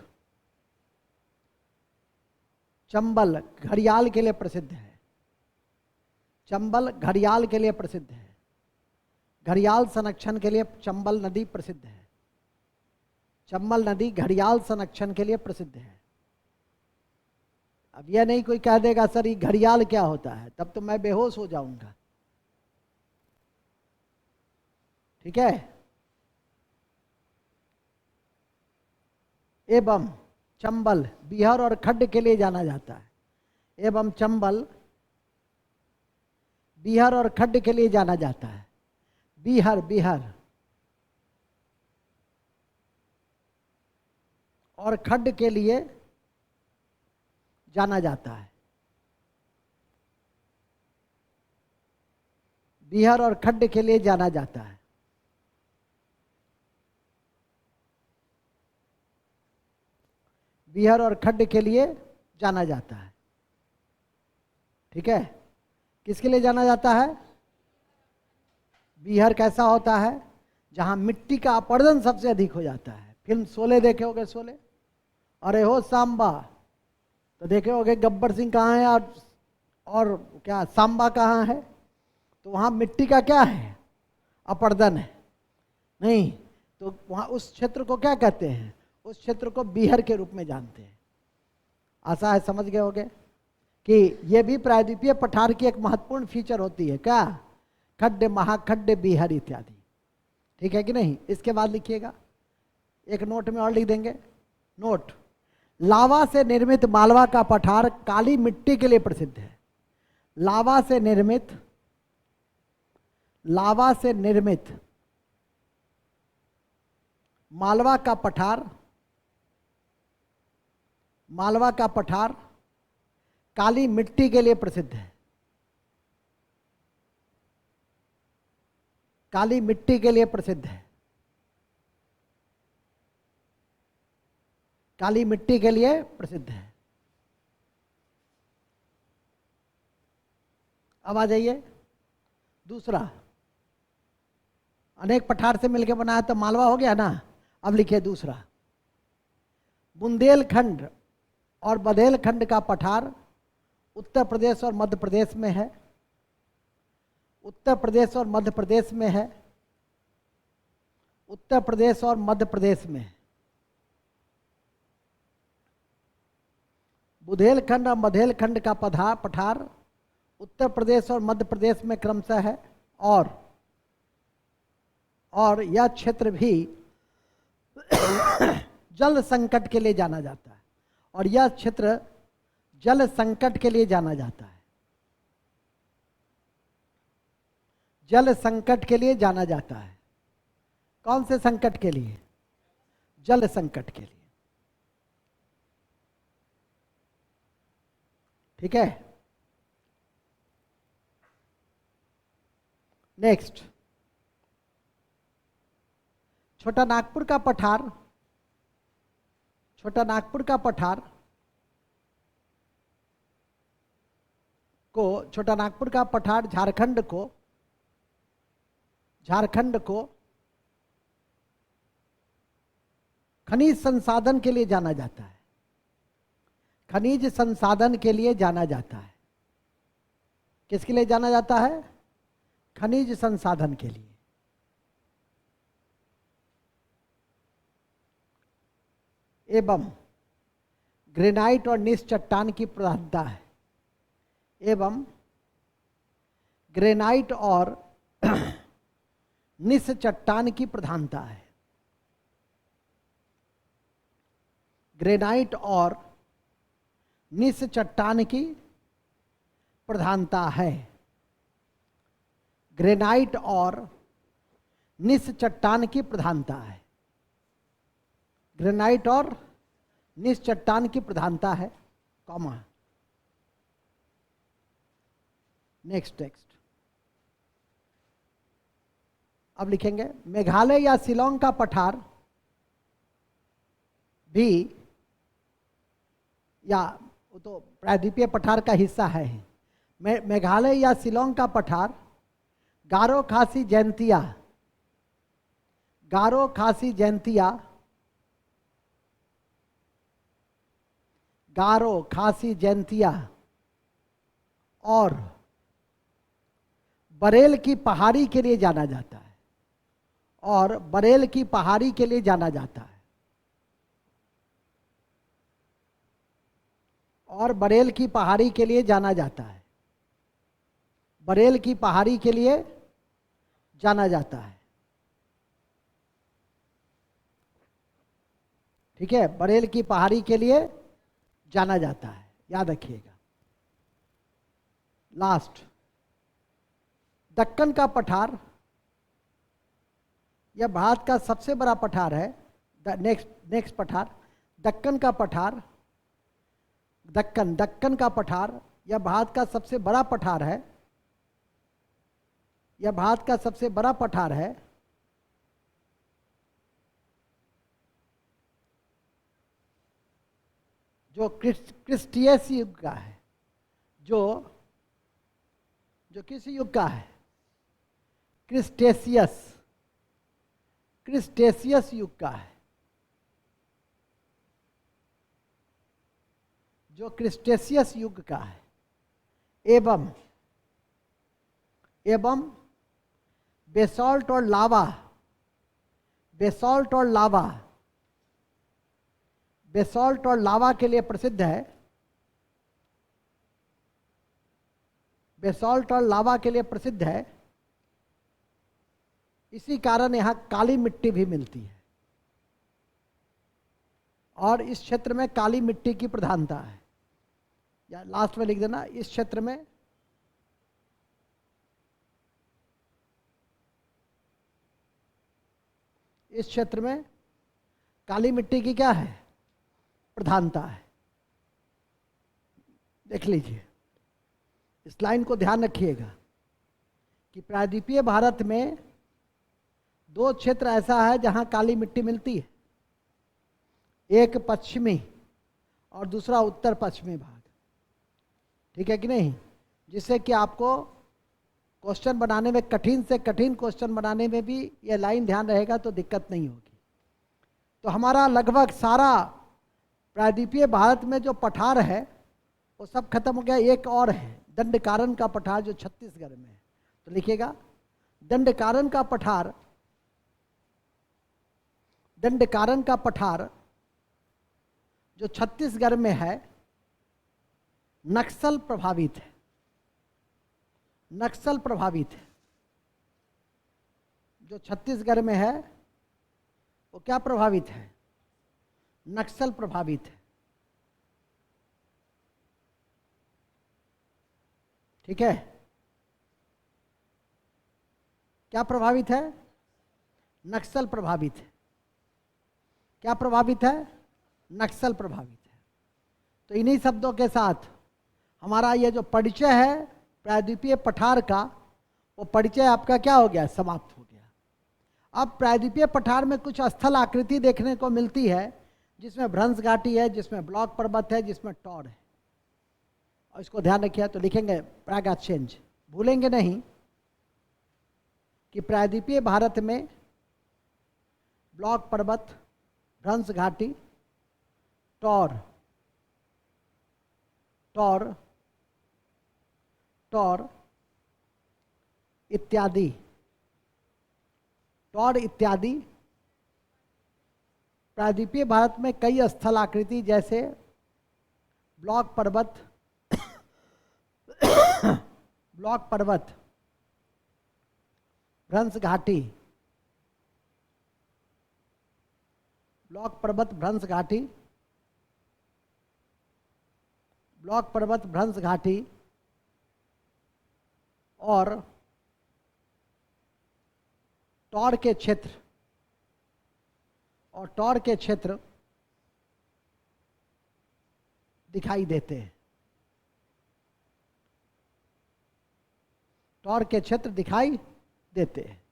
चंबल घड़ियाल के लिए प्रसिद्ध है, चंबल घड़ियाल के लिए प्रसिद्ध है, घड़ियाल संरक्षण के लिए चंबल नदी प्रसिद्ध है, चंबल नदी घड़ियाल संरक्षण के लिए प्रसिद्ध है। अब यह नहीं कोई कह देगा सर ये घड़ियाल क्या होता है, तब तो मैं बेहोश हो जाऊंगा। ठीक है। एवं चंबल बिहार और खड्ड के लिए जाना जाता है, एवं चंबल बिहार और खड्ड के लिए जाना जाता है। बिहार, बिहार और खड्ड के लिए जाना जाता है, बिहार और खड्ड के लिए जाना जाता है। बिहार और खड्ड के लिए जाना जाता है। ठीक है। किसके लिए जाना जाता है? बिहार कैसा होता है? जहां मिट्टी का अपरदन सबसे अधिक हो जाता है। फिल्म शोले देखे होगे, शोले, अरे हो सांबा, तो देखे होगे गब्बर सिंह कहाँ है और क्या सांबा कहाँ है, तो वहाँ मिट्टी का क्या है? अपरदन है। नहीं तो वहाँ उस क्षेत्र को क्या कहते हैं? उस क्षेत्र को बिहार के रूप में जानते हैं। आशा है समझ गए होगे कि ये भी प्रायद्वीपीय पठार की एक महत्वपूर्ण फीचर होती है। क्या? खड्ड, महाखड्ड, बिहार इत्यादि। ठीक है कि नहीं? इसके बाद लिखिएगा, एक नोट में और लिख देंगे। नोट, लावा से निर्मित मालवा का पठार काली मिट्टी के लिए प्रसिद्ध है। लावा से निर्मित, लावा से निर्मित मालवा का पठार, मालवा का पठार काली मिट्टी के लिए प्रसिद्ध है। काली मिट्टी के लिए प्रसिद्ध है, काली मिट्टी के लिए प्रसिद्ध है। अब आ जाइए दूसरा, अनेक पठार से मिलकर बनाया तो मालवा हो गया ना। अब लिखिए दूसरा, बुंदेलखंड और बघेलखंड का पठार उत्तर प्रदेश और मध्य प्रदेश में है। उत्तर प्रदेश और मध्य प्रदेश में है। उत्तर प्रदेश और मध्य प्रदेश में है। बुंदेलखंड और बघेलखंड का पठार उत्तर प्रदेश और मध्य प्रदेश में क्रमशः है। और यह क्षेत्र भी जल संकट के लिए जाना जाता है। और यह क्षेत्र जल संकट के लिए जाना जाता है। जल संकट के लिए जाना जाता है। कौन से संकट के लिए? जल संकट के लिए। ठीक है। नेक्स्ट, छोटा नागपुर का पठार, छोटा नागपुर का पठार को, छोटा नागपुर का पठार झारखंड को खनिज संसाधन के लिए जाना जाता है। खनिज संसाधन के लिए जाना जाता है। किसके लिए जाना जाता है? खनिज संसाधन के लिए। एवं ग्रेनाइट और निस चट्टान की प्रधानता है। एवं ग्रेनाइट और निस चट्टान की प्रधानता है। ग्रेनाइट और निस चट्टान की प्रधानता है। ग्रेनाइट और निस चट्टान की प्रधानता है। ग्रेनाइट और निस चट्टान की प्रधानता है, कॉमा। Next text. अब लिखेंगे मेघालय या शिलोंग का पठार भी, या वो तो प्रायद्वीपीय पठार का हिस्सा है। मेघालय या शिलोंग का पठार गारो खासी जयंतिया, गारो खासी जयंतिया, गारो खासी जयंतिया और बरेल की पहाड़ी के लिए जाना जाता है। और बरेल की पहाड़ी के लिए जाना जाता है। और बरेल की पहाड़ी के लिए जाना जाता है। बरेल की पहाड़ी के लिए जाना जाता है। ठीक है, बरेल की पहाड़ी के लिए जाना जाता है, याद रखिएगा। लास्ट, दक्कन का पठार, यह भारत का सबसे बड़ा पठार है। नेक्स्ट पठार, दक्कन का पठार, दक्कन का पठार, यह भारत का सबसे बड़ा पठार है। यह भारत का सबसे बड़ा पठार है। जो क्रिस्टियस युग का है। जो किस युग का है? क्रिस्टेशियस युग का है। जो क्रिस्टेशियस युग का है। एवं बेसॉल्ट और लावा, बेसॉल्ट और लावा, बेसॉल्ट और लावा के लिए प्रसिद्ध है। बेसॉल्ट और लावा के लिए प्रसिद्ध है। इसी कारण यहां काली मिट्टी भी मिलती है। और इस क्षेत्र में काली मिट्टी की प्रधानता है। या लास्ट में लिख देना, इस क्षेत्र में काली मिट्टी की क्या है? प्रधानता है। देख लीजिए, इस लाइन को ध्यान रखिएगा कि प्रायद्वीपीय भारत में दो क्षेत्र ऐसा है जहां काली मिट्टी मिलती है। एक पश्चिमी और दूसरा उत्तर पश्चिमी भाग। ठीक है कि नहीं? जिससे कि आपको क्वेश्चन बनाने में, कठिन से कठिन क्वेश्चन बनाने में भी ये लाइन ध्यान रहेगा तो दिक्कत नहीं होगी। तो हमारा लगभग सारा प्रायद्वीपीय भारत में जो पठार है वो सब खत्म हो गया। एक और है, दंडकारन का पठार, जो छत्तीसगढ़ में है। तो लिखिएगा, दंडकारन का पठार, दंडकारन का पठार जो छत्तीसगढ़ में है, नक्सल प्रभावित है। नक्सल प्रभावित है। जो छत्तीसगढ़ में है वो क्या प्रभावित है? नक्सल प्रभावित है। ठीक है, क्या प्रभावित है? नक्सल प्रभावित है। क्या प्रभावित है? नक्सल प्रभावित है। तो इन्हीं शब्दों के साथ हमारा ये जो परिचय है प्रायद्वीपीय पठार का, वो परिचय आपका क्या हो गया? समाप्त हो गया। अब प्रायद्वीपीय पठार में कुछ स्थल आकृति देखने को मिलती है, जिसमें भ्रंश घाटी है, जिसमें ब्लॉक पर्वत है, जिसमें टॉर है। और इसको ध्यान रखिए, तो लिखेंगे प्रायद्वीपीय चेंज, भूलेंगे नहीं कि प्रायद्वीपीय भारत में ब्लॉक पर्वत, भ्रंश घाटी, टॉर टॉर टॉर इत्यादि प्रायद्वीपीय भारत में कई स्थल आकृति जैसे ब्लॉक पर्वत भ्रंश घाटी, ब्लॉक पर्वत भ्रंश घाटी और टॉर के क्षेत्र दिखाई देते हैं। टॉर के क्षेत्र दिखाई देते हैं।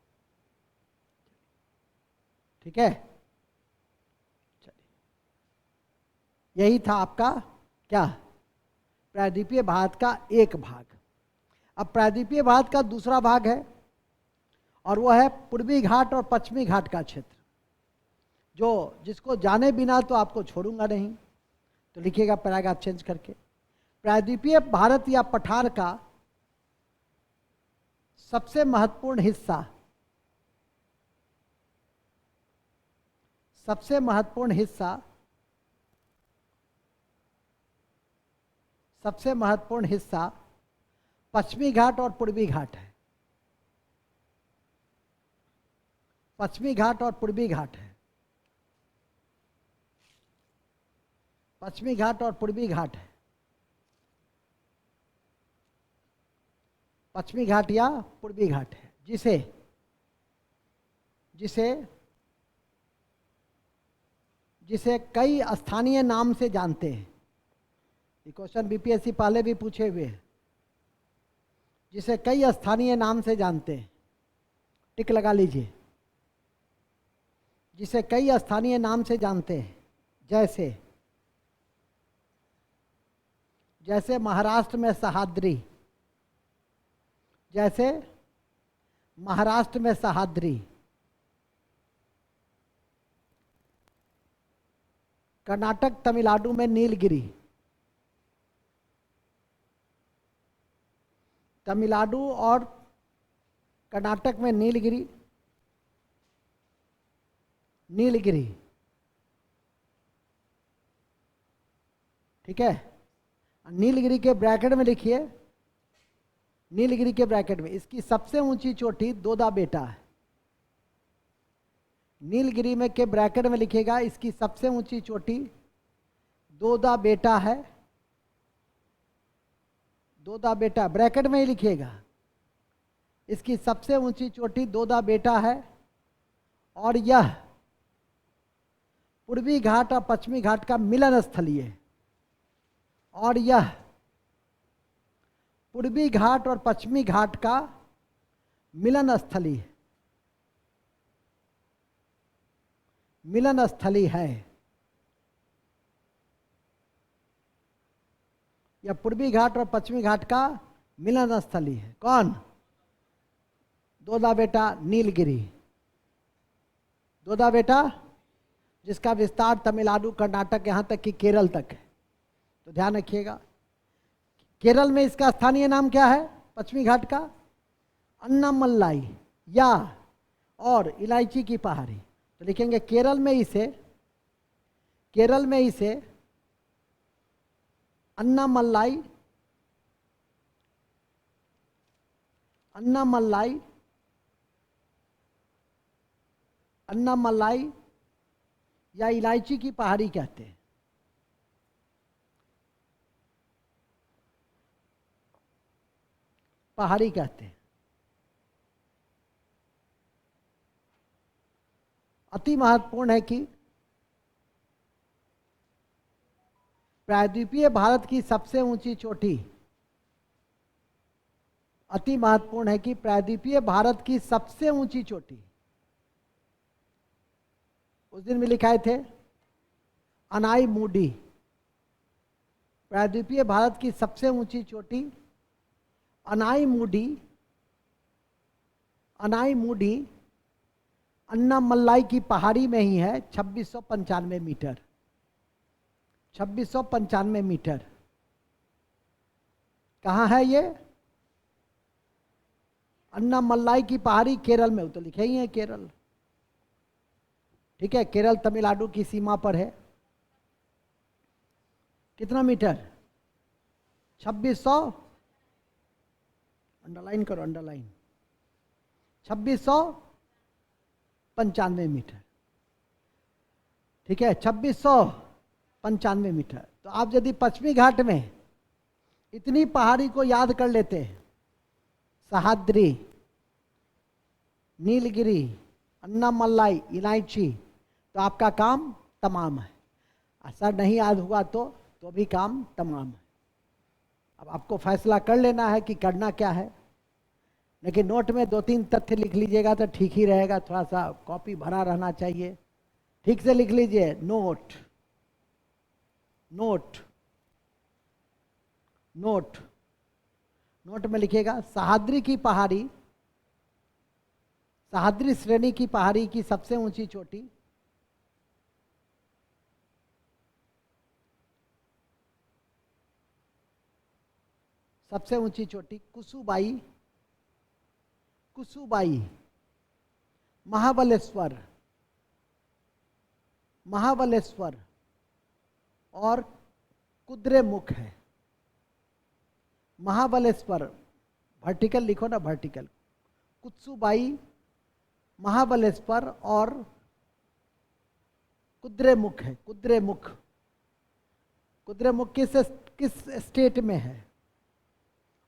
ठीक है, चलिए, यही था आपका क्या, प्रायद्वीपीय भारत का एक भाग। अब प्रायद्वीपीय भारत का दूसरा भाग है, और वो है पूर्वी घाट और पश्चिमी घाट का क्षेत्र, जिसको जाने बिना तो आपको छोड़ूंगा नहीं। तो लिखिएगा पैराग्राफ चेंज करके, प्रायद्वीपीय भारत या पठार का सबसे महत्वपूर्ण हिस्सा पश्चिमी घाट और पूर्वी घाट है। पश्चिमी घाट और पूर्वी घाट है। पश्चिमी घाट और पूर्वी घाट है। पश्चिमी घाट या पूर्वी घाट है, जिसे कई स्थानीय नाम से जानते हैं। ये क्वेश्चन बीपीएससी पहले भी पूछे हुए हैं। जिसे कई स्थानीय नाम से जानते हैं, टिक लगा लीजिए। जिसे कई स्थानीय नाम से जानते हैं, जैसे महाराष्ट्र में सह्याद्री, कर्नाटक तमिलनाडु में नीलगिरी, तमिलनाडु और कर्नाटक में नीलगिरी, ठीक है। नीलगिरी के ब्रैकेट में लिखिए, नीलगिरी के ब्रैकेट में इसकी सबसे ऊंची चोटी दोदा बेटा है। नीलगिरी में के ब्रैकेट में लिखिएगा, इसकी सबसे ऊंची चोटी दोदा बेटा है। दोदा बेटा ब्रैकेट में ही लिखिएगा, इसकी सबसे ऊंची चोटी दोदा बेटा है। और यह पूर्वी घाट और पश्चिमी घाट का मिलन स्थली है। और यह पूर्वी घाट और पश्चिमी घाट का मिलन स्थली है। मिलन स्थली है। यह पूर्वी घाट और पश्चिमी घाट का मिलन स्थली है। कौन? दोदा बेटा नीलगिरी। दोदा बेटा जिसका विस्तार तमिलनाडु, कर्नाटक, यहाँ तक कि केरल तक है। तो ध्यान रखिएगा, केरल में इसका स्थानीय नाम क्या है पश्चिमी घाट का? अन्नामलाई या और इलायची की पहाड़ी। तो लिखेंगे केरल में इसे अन्नामलाई, अन्नामलाई, अन्नामलाई या इलायची की पहाड़ी कहते हैं। पहाड़ी कहते हैं। अति महत्वपूर्ण है कि प्रायद्वीपीय भारत की सबसे ऊंची चोटी, अति महत्वपूर्ण है कि प्रायद्वीपीय भारत की सबसे ऊंची चोटी, उस दिन भी लिखाए थे, अनाईमुडी, प्रायद्वीपीय भारत की सबसे ऊंची चोटी अनाईमुडी, अनाईमुडी अन्नामलाई की पहाड़ी में ही है, 2695 मीटर, 2695 मीटर। कहाँ है ये? अन्नामलाई की पहाड़ी केरल में, तो लिखे ही है केरल, ठीक है, केरल तमिलनाडु की सीमा पर है। कितना मीटर? 2600, अंडरलाइन करो, अंडरलाइन, 2695 मीटर, ठीक है, 2695 मीटर। तो आप यदि पश्चिमी घाट में इतनी पहाड़ी को याद कर लेते हैं, सह्याद्री, नीलगिरी, अन्नामलाई, इलायची, तो आपका काम तमाम है। ऐसा नहीं याद हुआ तो भी काम तमाम है। अब आपको फैसला कर लेना है कि करना क्या है, लेकिन नोट में 2-3 तथ्य लिख लीजिएगा तो ठीक ही रहेगा, थोड़ा सा कॉपी भरा रहना चाहिए, ठीक से लिख लीजिए। नोट, नोट, नोट, नोट में लिखिएगा सह्याद्री की पहाड़ी, सह्याद्री श्रेणी की पहाड़ी की सबसे ऊंची चोटी सबसे ऊंची चोटी कुसुबाई, कुसुबाई, महाबलेश्वर, महाबलेश्वर और कुद्रेमुख है। महाबलेश्वर वर्टिकल लिखो ना, वर्टिकल, कुत्सुबाई, महाबलेश्वर और कुद्रेमुख है। कुद्रेमुख, कुद्रेमुख किस स्टेट में है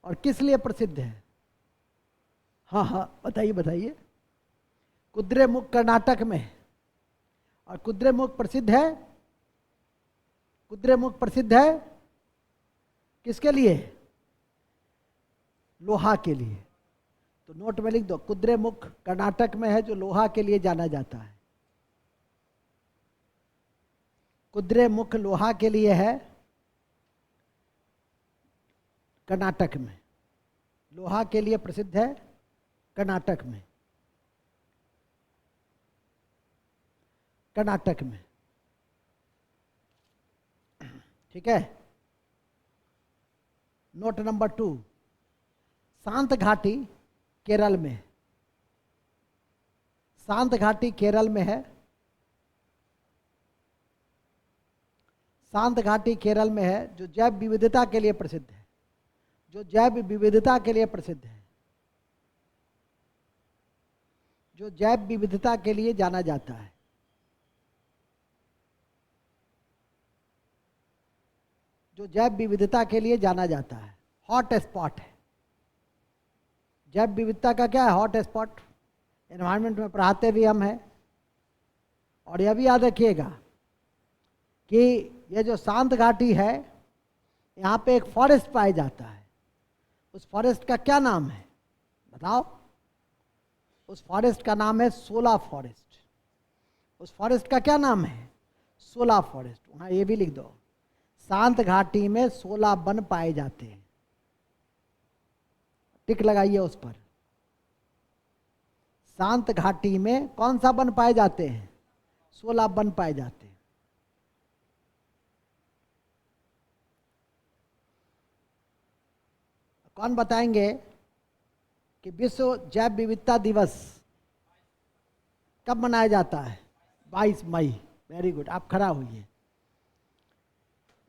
और किस लिए प्रसिद्ध है? हाँ हाँ बताइए बताइए। कुद्रेमुख कर्नाटक में है और कुद्रेमुख प्रसिद्ध है, कुद्रेमुख प्रसिद्ध है किसके लिए? लोहा के लिए। तो नोट में लिख दो, कुद्रेमुख कर्नाटक में है जो लोहा के लिए जाना जाता है। कुद्रेमुख लोहा के लिए है कर्नाटक में, लोहा के लिए प्रसिद्ध है कर्नाटक में, कर्नाटक में, ठीक है। नोट नंबर 2, शांत घाटी केरल में, शांत घाटी केरल में है, शांत घाटी केरल में है जो जैव विविधता के लिए प्रसिद्ध है, जो जैव विविधता के लिए प्रसिद्ध है, जो जैव विविधता के लिए जाना जाता है। जो जैव विविधता के लिए जाना जाता है, हॉट स्पॉट है। जैव विविधता का क्या है? Hot spot. एनवायरनमेंट में पढ़ाते भी हम हैं। और यह भी याद रखिएगा कि यह जो शांत घाटी है, यहाँ पे एक फॉरेस्ट पाया जाता है। उस फॉरेस्ट का क्या नाम है बताओ? उस फॉरेस्ट का नाम है सोला फॉरेस्ट। उस फॉरेस्ट का क्या नाम है? सोला फॉरेस्ट। वहाँ ये भी लिख दो, शांत घाटी में 16 वन पाए जाते हैं। टिक लगाइए उस पर। शांत घाटी में कौन सा वन पाए जाते हैं? 16 वन पाए जाते हैं। कौन बताएंगे कि विश्व जैव विविधता दिवस कब मनाया जाता है? 22 मई। वेरी गुड, आप खड़ा होइए।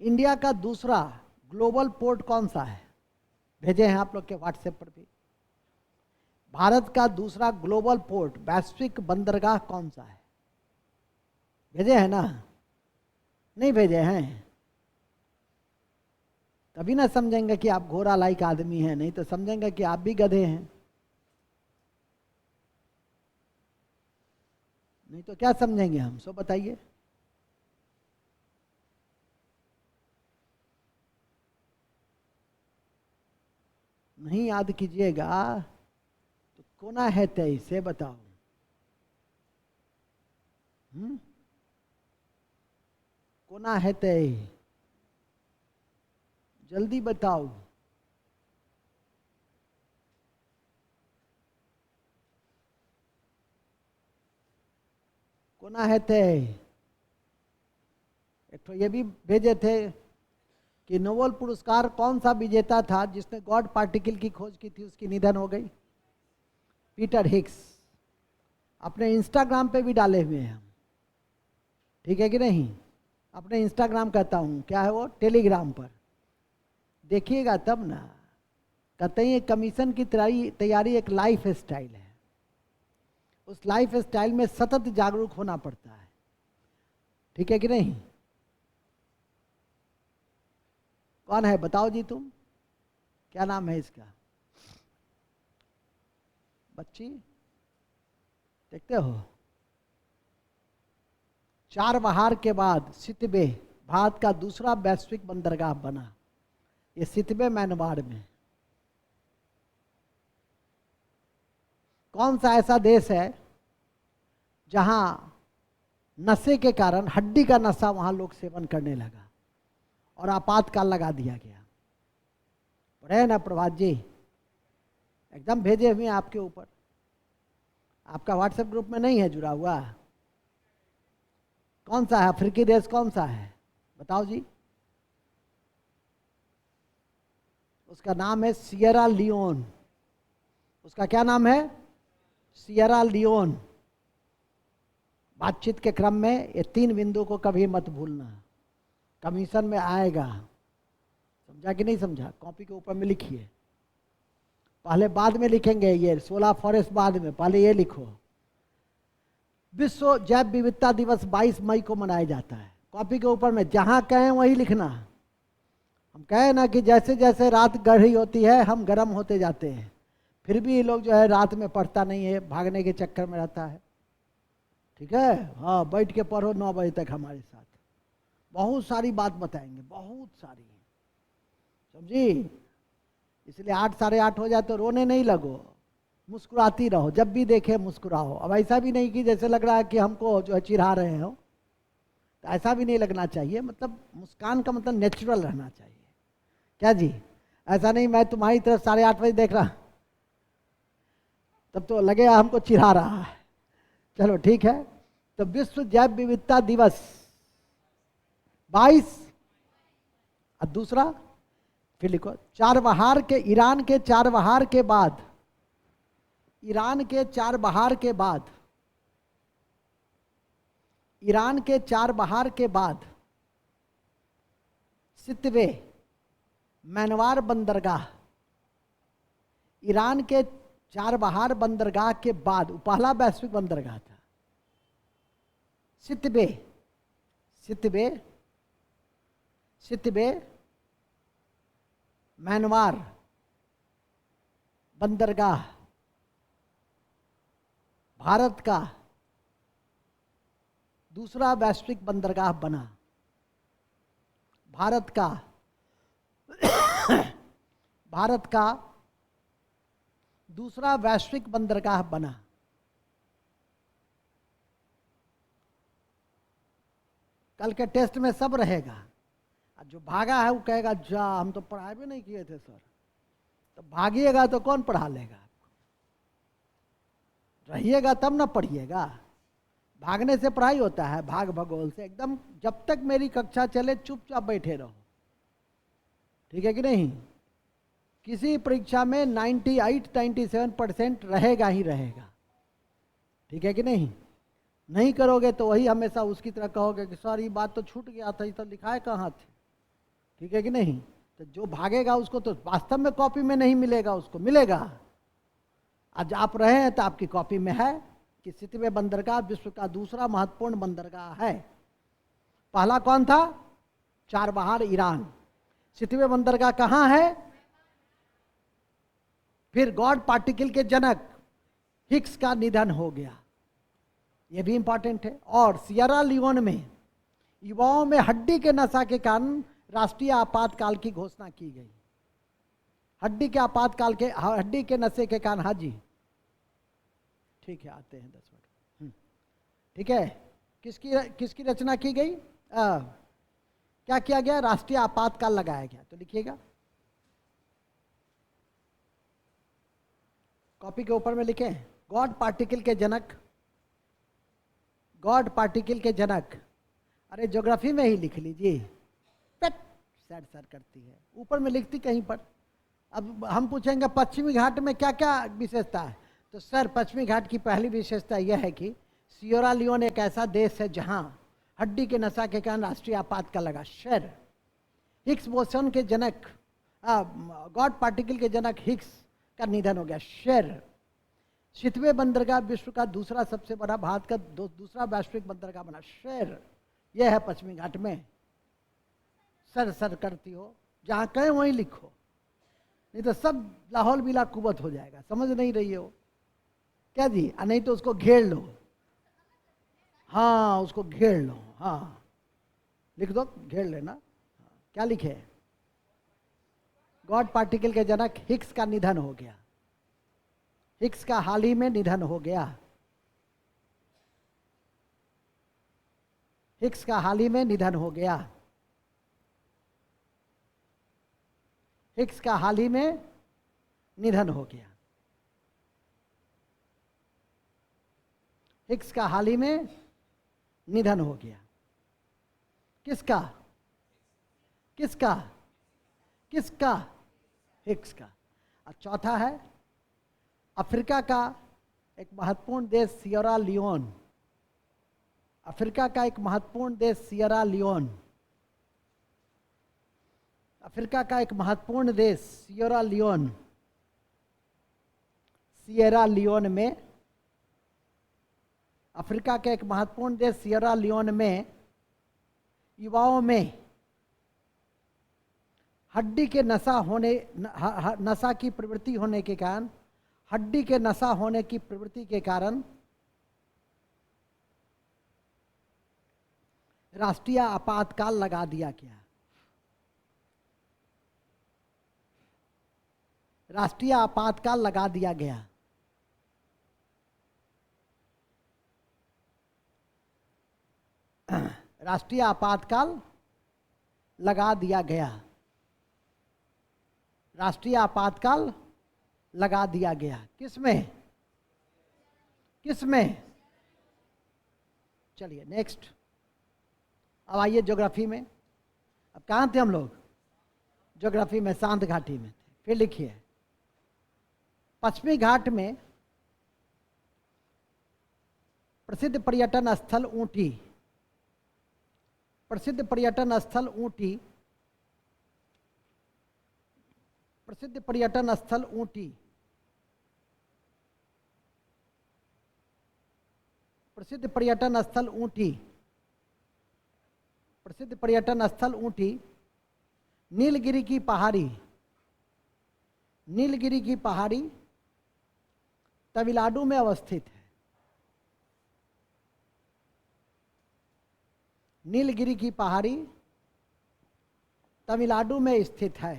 इंडिया का दूसरा ग्लोबल पोर्ट कौन सा है? भेजे हैं आप लोग के व्हाट्सएप पर भी। भारत का दूसरा ग्लोबल पोर्ट, वैश्विक बंदरगाह कौन सा है? भेजे हैं ना? नहीं भेजे हैं? तभी ना समझेंगे कि आप घोड़ा लाइक आदमी हैं, नहीं तो समझेंगे कि आप भी गधे हैं। नहीं तो क्या समझेंगे हम? सो बताइए। नहीं याद कीजिएगा तो कोना है तय से बताओ। कोना कोना है तय, जल्दी बताओ। कोना है तय। एक तो ये भी भेजे थे कि नोबेल पुरस्कार कौन सा विजेता था जिसने गॉड पार्टिकल की खोज की थी, उसकी निधन हो गई। Peter Higgs. अपने इंस्टाग्राम पे भी डाले हुए हैं हम, ठीक है कि नहीं। अपने इंस्टाग्राम कहता हूँ, क्या है वो, टेलीग्राम पर देखिएगा तब ना। कहते हैं कमीशन की तैयारी एक लाइफ स्टाइल है, उस लाइफ स्टाइल में सतत जागरूक होना पड़ता है, ठीक है कि नहीं। कौन है बताओ जी तुम, क्या नाम है इसका, बच्ची देखते हो। चारबाहार के बाद सितबे भारत का दूसरा वैश्विक बंदरगाह बना। ये सितबे म्यांमार में। कौन सा ऐसा देश है जहां नशे के कारण, हड्डी का नशा वहां लोग सेवन करने लगा और आपातकाल लगा दिया गया। पढ़े ना प्रभात जी, एकदम भेजे हुए आपके ऊपर। आपका व्हाट्सएप ग्रुप में नहीं है जुड़ा हुआ। कौन सा है अफ्रीकी देश, कौन सा है बताओ जी। उसका नाम है सियरा लियोन। उसका क्या नाम है, सियरा लियोन। बातचीत के क्रम में ये 3 बिंदु को कभी मत भूलना, कमीशन में आएगा। समझा कि नहीं समझा, कॉपी के ऊपर में लिखिए। पहले बाद में लिखेंगे ये 16 फॉरेस्ट बाद में, पहले ये लिखो। विश्व जैव विविधता दिवस 22 मई को मनाया जाता है। कॉपी के ऊपर में जहां कहें वही लिखना। हम कहें ना कि जैसे जैसे रात गहरी होती है हम गर्म होते जाते हैं, फिर भी ये लोग जो है रात में पढ़ता नहीं है, भागने के चक्कर में रहता है, ठीक है। हाँ बैठ के पढ़ो 9 बजे तक हमारे साथ, बहुत सारी बात बताएंगे, बहुत सारी, समझी। इसलिए 8 साढ़े 8 हो जाए तो रोने नहीं लगो, मुस्कुराती रहो, जब भी देखे मुस्कुराओ। अब ऐसा भी नहीं कि जैसे लग रहा है कि हमको जो है चिढ़ा रहे हो, तो ऐसा भी नहीं लगना चाहिए। मतलब मुस्कान का मतलब नेचुरल रहना चाहिए, क्या जी। ऐसा नहीं मैं तुम्हारी तरफ 8:30 बजे देख रहा, तब तो लगेगा हमको चिढ़ा रहा है। चलो ठीक है। तो विश्व जैव विविधता दिवस 22, और दूसरा फिर लिखो चारबाहार के, ईरान के चारबाहार के बाद, ईरान के चारबाहार के बाद, ईरान के चारबाहार के बाद सितवे म्यांमार बंदरगाह, ईरान के चारबाहार बंदरगाह के बाद पहला वैश्विक बंदरगाह था। सितवे, सितवे, सितवे म्यांमार बंदरगाह भारत का दूसरा वैश्विक बंदरगाह बना। भारत का भारत का दूसरा वैश्विक बंदरगाह बना। कल के टेस्ट में सब रहेगा। जो भागा है वो कहेगा जा हम तो पढ़ाई भी नहीं किए थे सर। तो भागिएगा तो कौन पढ़ा लेगा, रहिएगा तब ना पढ़िएगा। भागने से पढ़ाई होता है, भाग भगोल से एकदम। जब तक मेरी कक्षा चले चुपचाप बैठे रहो, ठीक है कि नहीं। किसी परीक्षा में 98-97% रहेगा ही रहेगा, ठीक है कि नहीं। नहीं करोगे तो वही हमेशा उसकी तरह कहोगे कि सर ये बात तो छूट गया था, ये तो लिखाए कहाँ थे, ठीक है कि नहीं। तो जो भागेगा उसको तो वास्तव में कॉपी में नहीं मिलेगा, उसको मिलेगा। आज आप रहे हैं तो आपकी कॉपी में है कि सितवे बंदरगाह विश्व का दूसरा महत्वपूर्ण बंदरगाह है। पहला कौन था, चारबाहार ईरान। सितवे बंदरगाह कहाँ है, फिर गॉड पार्टिकल के जनक हिग्स का निधन हो गया, यह भी इंपॉर्टेंट है। और सियरा लियोन में युवाओं में हड्डी के नशा के कारण राष्ट्रीय आपातकाल की घोषणा की गई। हड्डी के आपातकाल के, हड्डी के नशे के कारण। हाँ जी ठीक है, आते हैं 10 मिनट। ठीक है, किसकी रचना की गई, क्या किया गया? राष्ट्रीय आपातकाल लगाया गया। तो लिखिएगा, कॉपी के ऊपर में लिखें, गॉड पार्टिकल के जनक, गॉड पार्टिकल के जनक। अरे ज्योग्राफी में ही लिख लीजिए, पेट सैड सर करती है, ऊपर में लिखती कहीं पर। अब हम पूछेंगे पश्चिमी घाट में क्या क्या विशेषता है, तो सर पश्चिमी घाट की पहली विशेषता यह है कि सियरा लियोन एक ऐसा देश है जहां हड्डी के नशा के कारण राष्ट्रीय आपातकाल लगा। सर हिग्स बोसन के जनक, गॉड पार्टिकल के जनक हिग्स का निधन हो गया। सर सितवे बंदरगाह विश्व का दूसरा सबसे बड़ा, भारत का दूसरा वैश्विक बंदरगाह बना। सर यह है पश्चिमी घाट में। सर सर करती हो, जहां कहें वहीं लिखो, नहीं तो सब लाहौल बिला कुबत हो जाएगा। समझ नहीं रही हो क्या जी? नहीं तो उसको घेर लो, हाँ उसको घेर लो, हाँ लिख दो, घेर लेना। क्या लिखे? गॉड पार्टिकल के जनक हिग्स का निधन हो गया। हिग्स का हाल ही में निधन हो गया। हिग्स का हाल ही में निधन हो गया। हिग्स का हाल ही में निधन हो गया। हिग्स का हाल ही में निधन हो गया। किसका? किसका? किसका? हिग्स का। और चौथा है अफ्रीका का एक महत्वपूर्ण देश सियरा लियोन। अफ्रीका का एक महत्वपूर्ण देश सियरा लियोन। अफ्रीका का एक महत्वपूर्ण देश सियरा लियोन। सियरा लियोन में, अफ्रीका के एक महत्वपूर्ण देश सियरा लियोन में युवाओं में हड्डी के नशा होने, नशा की प्रवृत्ति होने के कारण, हड्डी के नशा होने की प्रवृत्ति के कारण राष्ट्रीय आपातकाल लगा दिया गया। राष्ट्रीय आपातकाल लगा दिया गया। राष्ट्रीय आपातकाल लगा दिया गया। राष्ट्रीय आपातकाल लगा दिया गया। किसमें? किसमें? चलिए नेक्स्ट। अब आइए ज्योग्राफी में। अब कहाँ थे हम लोग? ज्योग्राफी में शांत घाटी में थे। फिर लिखिए, पश्चिमी घाट में प्रसिद्ध पर्यटन स्थल ऊटी। प्रसिद्ध पर्यटन स्थल ऊटी। प्रसिद्ध पर्यटन स्थल ऊटी। प्रसिद्ध पर्यटन स्थल ऊटी। प्रसिद्ध पर्यटन स्थल ऊटी नीलगिरी की पहाड़ी। नीलगिरी की पहाड़ी तमिलनाडु में अवस्थित है। नीलगिरी की पहाड़ी तमिलनाडु में स्थित है।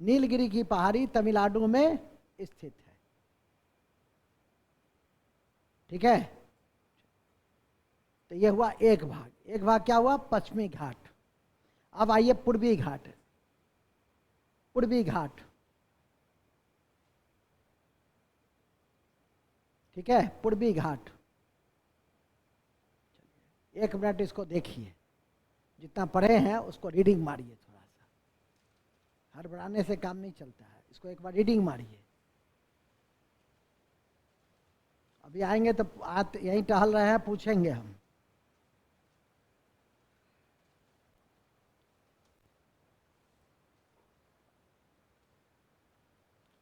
नीलगिरी की पहाड़ी तमिलनाडु में स्थित है। ठीक है, तो यह हुआ एक भाग। एक भाग क्या हुआ? पश्चिमी घाट। अब आइए पूर्वी घाट। पूर्वी घाट, ठीक है, पूर्वी घाट। एक मिनट इसको देखिए, जितना पढ़े हैं उसको रीडिंग मारिए थोड़ा सा। हड़बड़ाने से काम नहीं चलता है, इसको एक बार रीडिंग मारिए। अभी आएंगे तो आज यहीं टहल रहे हैं, पूछेंगे हम।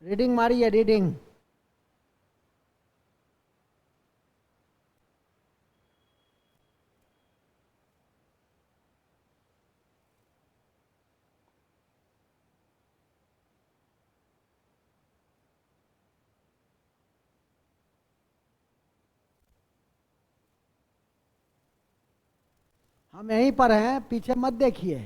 रीडिंग मारिए, रीडिंग। हम यहीं पर हैं, पीछे मत देखिए।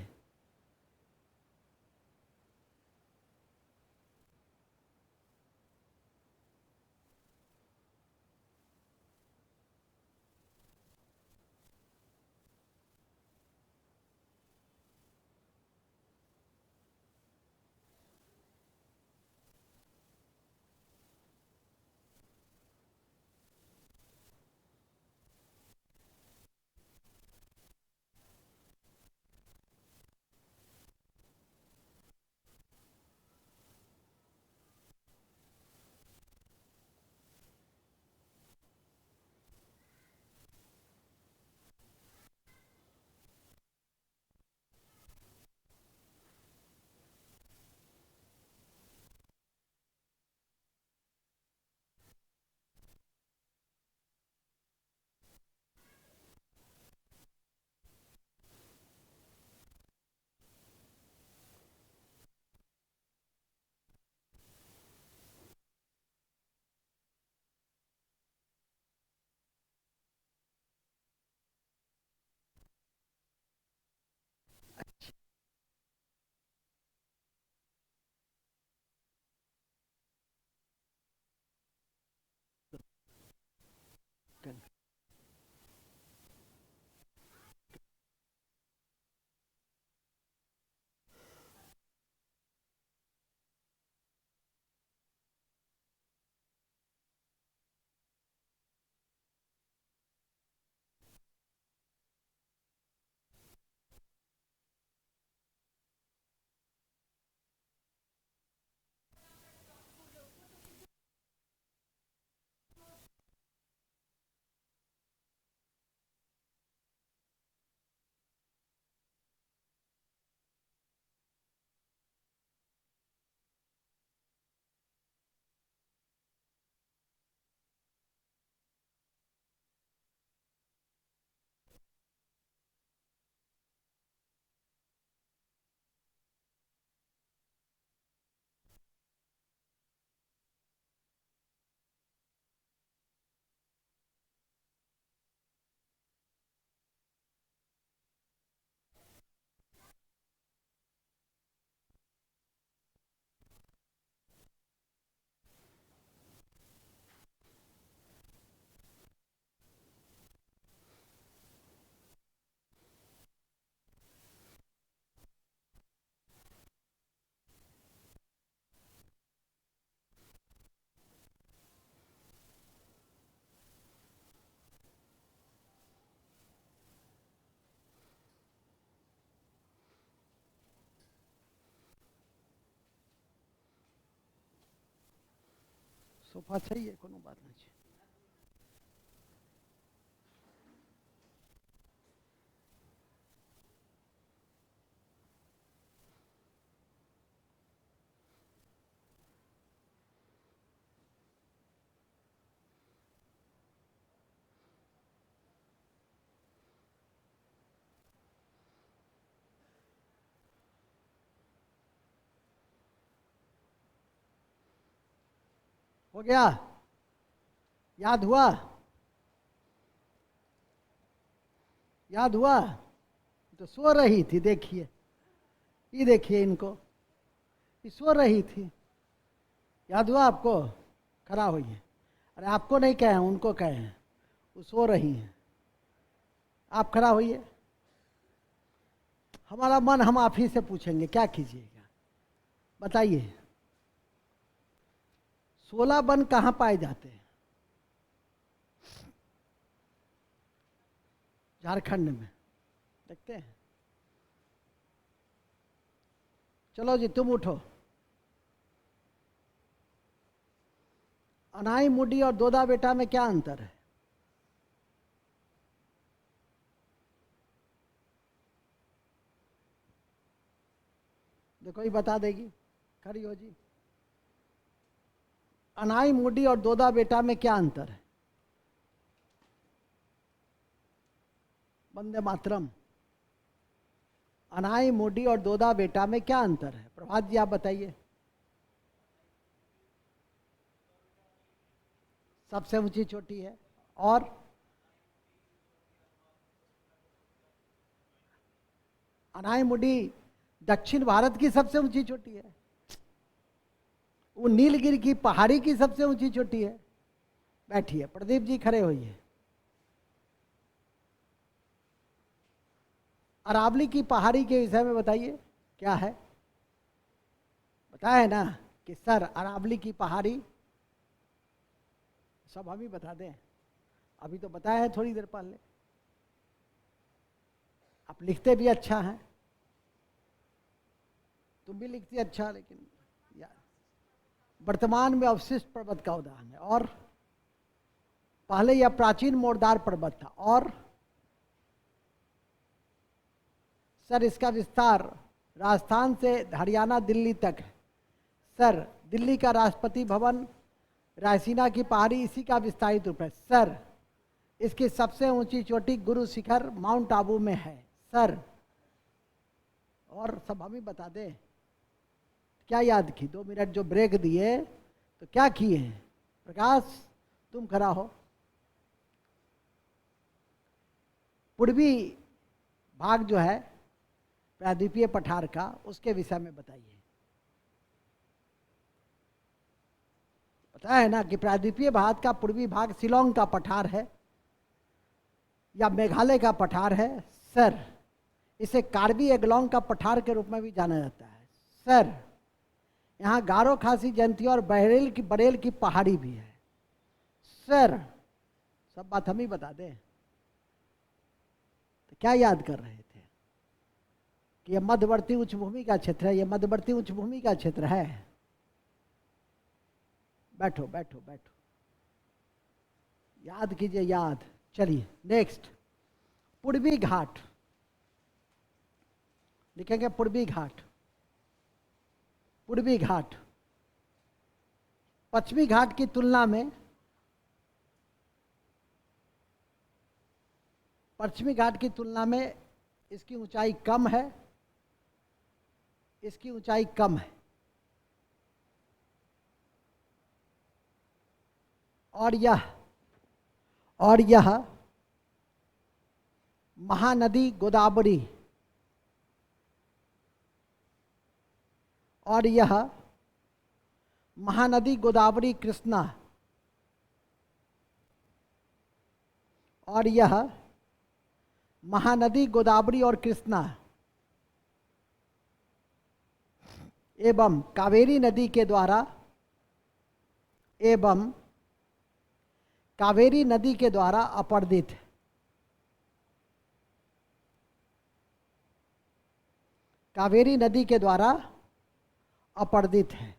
सोफा चाहिए, कोनो बात नहीं है। हो गया? याद हुआ? याद हुआ? तो सो रही थी, देखिए, ये देखिए इनको, ये सो रही थी। याद हुआ आपको? खड़ा होइए। अरे आपको नहीं कहे हैं, उनको कहे हैं, वो सो रही हैं। आप खड़ा होइए। हमारा मन हम आप ही से पूछेंगे, क्या कीजिएगा बताइए। 16 वन कहाँ पाए जाते हैं? झारखंड में। देखते हैं। चलो जी, तुम उठो। अनाई मुडी और दोदा बेटा में क्या अंतर है? देखो ये बता देगी। खड़ी हो जी। अनाई मुडी और दोदा बेटा में क्या अंतर है? वंदे मातरम। अनाई मुडी और दोदा बेटा में क्या अंतर है? प्रभात जी आप बताइए। सबसे ऊंची चोटी है। और अनाई मुडी दक्षिण भारत की सबसे ऊंची चोटी है। वो नीलगिरी की पहाड़ी की सबसे ऊंची चोटी है। बैठिए। प्रदीप जी खड़े होइए। अरावली की पहाड़ी के विषय में बताइए, क्या है? बताया है ना कि सर अरावली की पहाड़ी, सब हम ही बता दें? अभी तो बताया है थोड़ी देर पहले। आप लिखते भी अच्छा हैं, तुम भी लिखती अच्छा, लेकिन वर्तमान में अवशिष्ट पर्वत का उदाहरण है। और पहले यह प्राचीन मोरदार पर्वत था। और सर इसका विस्तार राजस्थान से हरियाणा दिल्ली तक है। सर दिल्ली का राष्ट्रपति भवन, रायसीना की पहाड़ी इसी का विस्तारित रूप है। सर इसकी सबसे ऊंची चोटी गुरु शिखर माउंट आबू में है। सर और सब हम ही बता दें? क्या याद की? 2 मिनट जो ब्रेक दिए तो क्या किए हैं? प्रकाश तुम खड़ा हो। पूर्वी भाग जो है प्रायद्वीपीय पठार का, उसके विषय में बताइए। पता है ना कि प्रायद्वीपीय भारत का पूर्वी भाग शिलोंग का पठार है या मेघालय का पठार है। सर इसे कार्बी एंगलोंग का पठार के रूप में भी जाना जाता है। सर यहाँ गारो खासी जयंती और बरेल की पहाड़ी भी है। सर सब बात हम ही बता दें? तो क्या याद कर रहे थे कि यह मध्यवर्ती उच्च भूमि का क्षेत्र है, यह मध्यवर्ती उच्च भूमि का क्षेत्र है। बैठो बैठो बैठो, याद कीजिए, याद। चलिए नेक्स्ट, पूर्वी घाट लिखेंगे। पूर्वी घाट, पूर्वी घाट पश्चिमी घाट की तुलना में, पश्चिमी घाट की तुलना में इसकी ऊंचाई कम है, इसकी ऊंचाई कम है। और यह महानदी गोदावरी, और यह महानदी गोदावरी कृष्णा, और यह महानदी गोदावरी और कृष्णा एवं कावेरी नदी के द्वारा, एवं कावेरी नदी के द्वारा अपर्दित है। कावेरी नदी के द्वारा अपर्दित है।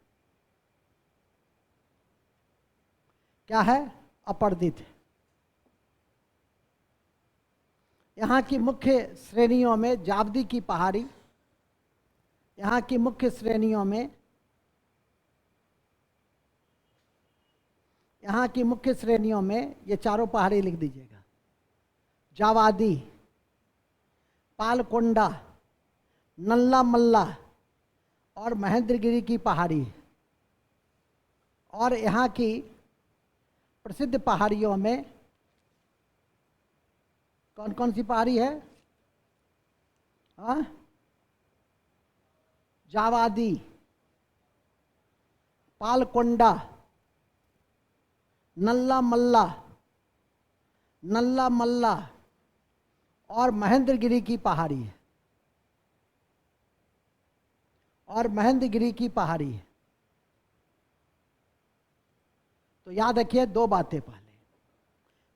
क्या है? अपरदित है। यहाँ की मुख्य श्रेणियों में जावदी की पहाड़ी, यहाँ की मुख्य श्रेणियों में, यहाँ की मुख्य श्रेणियों में ये चारों पहाड़ी लिख दीजिएगा। जावादी, पालकोंडा, नल्ला मल्ला और महेंद्रगिरी की पहाड़ी। और यहाँ की प्रसिद्ध पहाड़ियों में कौन कौन सी पहाड़ी है? हाँ, जावादी, पालकोंडा, नल्ला मल्ला और महेंद्रगिरी की पहाड़ी है, और महेंद्रगिरी की पहाड़ी है। तो याद रखिए दो बातें, पहले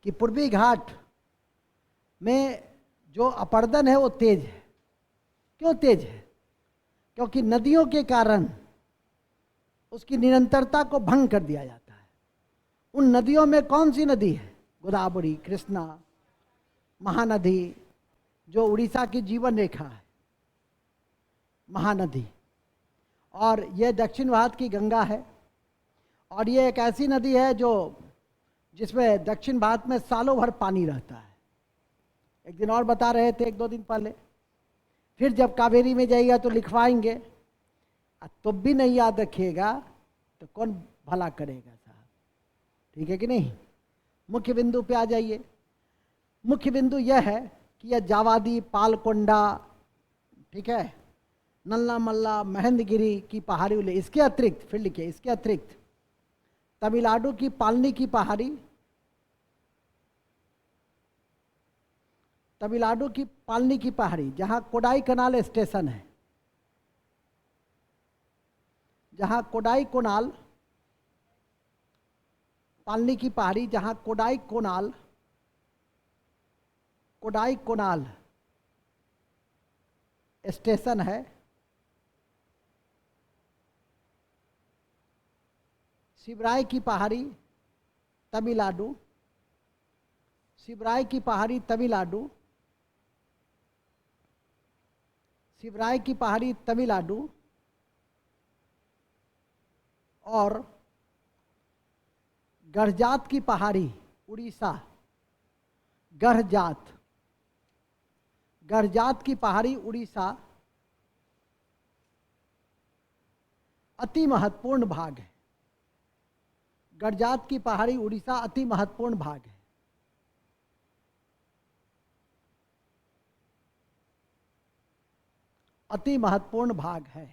कि पूर्वी घाट में जो अपरदन है वो तेज है। क्यों तेज है? क्योंकि नदियों के कारण उसकी निरंतरता को भंग कर दिया जाता है। उन नदियों में कौन सी नदी है? गोदावरी, कृष्णा, महानदी, जो उड़ीसा की जीवन रेखा है, महानदी। और ये दक्षिण भारत की गंगा है। और ये एक ऐसी नदी है जो जिसमें दक्षिण भारत में सालों भर पानी रहता है। एक दिन और बता रहे थे, एक दो दिन पहले। फिर जब कावेरी में जाइएगा तो लिखवाएंगे, तो भी नहीं याद रखिएगा तो कौन भला करेगा साहब? ठीक है कि नहीं? मुख्य बिंदु पे आ जाइए। मुख्य बिंदु यह है कि यह जावादी, पालकोंडा, ठीक है, नल्ला मल्ला, महेंद्रगिरी की पहाड़ी। इसके अतिरिक्त फिर लिखिए, इसके अतिरिक्त तमिलनाडु की पालनी की पहाड़ी, तमिलनाडु की पालनी की पहाड़ी जहां कोडाई कनाल स्टेशन है, जहां कोडाई कोनाल, पालनी की पहाड़ी जहां कोडाई कोनाल स्टेशन है। शिवराय की पहाड़ी तमिलनाडु, शिवराय की पहाड़ी तमिलनाडु, शिवराय की पहाड़ी तमिलनाडु। और गढ़जात की पहाड़ी उड़ीसा, गढ़जात, गढ़जात की पहाड़ी उड़ीसा अति महत्वपूर्ण भाग है। गढ़जात की पहाड़ी उड़ीसा अति महत्वपूर्ण भाग है। अति महत्वपूर्ण भाग है।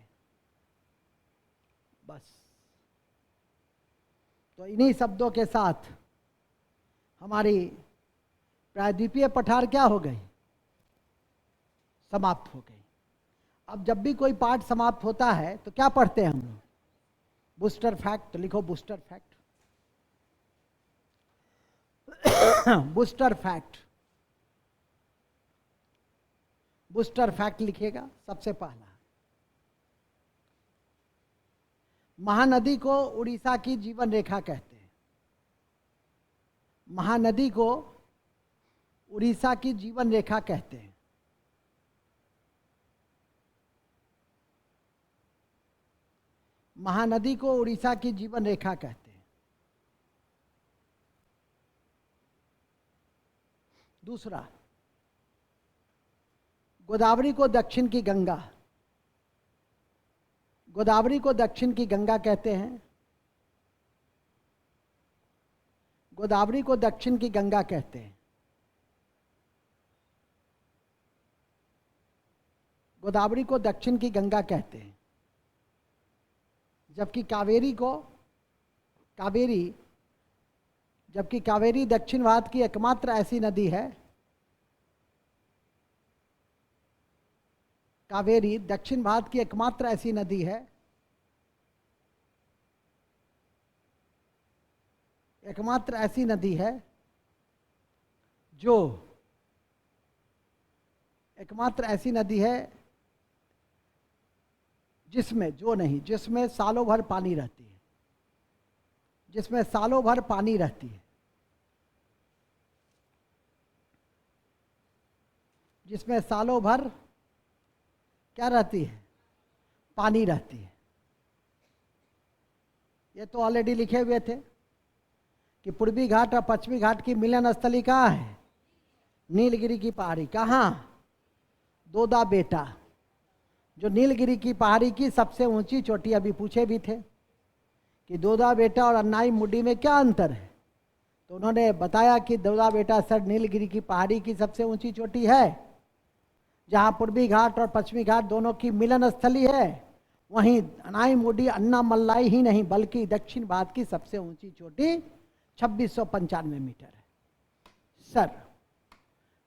बस, तो इन्हीं शब्दों के साथ हमारी प्रायद्वीपीय पठार क्या हो गई? समाप्त हो गई। अब जब भी कोई पाठ समाप्त होता है तो क्या पढ़ते हैं हम लोग? Booster fact. तो लिखो booster fact. Booster fact, booster fact लिखिएगा सबसे पहला। महानदी को उड़ीसा की जीवन रेखा कहते हैं। महानदी को उड़ीसा की जीवन रेखा कहते हैं। महानदी को उड़ीसा की जीवन रेखा कहते हैं। दूसरा, गोदावरी को दक्षिण की गंगा, गोदावरी को दक्षिण की गंगा कहते हैं। गोदावरी को दक्षिण की गंगा कहते हैं। गोदावरी को दक्षिण की गंगा कहते हैं। जबकि कावेरी दक्षिण भारत की एकमात्र ऐसी नदी है, कावेरी दक्षिण भारत की एकमात्र ऐसी नदी है, एकमात्र ऐसी नदी है जो, एकमात्र ऐसी नदी है जिसमें सालों भर पानी रहती है। जिसमें सालों भर पानी रहती है, जिसमें सालों भर क्या रहती है, पानी रहती है। ये तो ऑलरेडी लिखे हुए थे कि पूर्वी घाट और पश्चिमी घाट की मिलन स्थली कहाँ है, नीलगिरी की पहाड़ी। कहाँ, दोदा बेटा, जो नीलगिरी की पहाड़ी की सबसे ऊंची चोटी। अभी पूछे भी थे कि दोदा बेटा और अन्नाई मुडी में क्या अंतर है, तो उन्होंने बताया कि दोदा बेटा सर नीलगिरी की पहाड़ी की सबसे ऊंची चोटी है, जहाँ पूर्वी घाट और पश्चिमी घाट दोनों की मिलन स्थली है। वहीं अनाई मुडी अन्नामलाई ही नहीं बल्कि दक्षिण भारत की सबसे ऊंची चोटी 2695 मीटर है। सर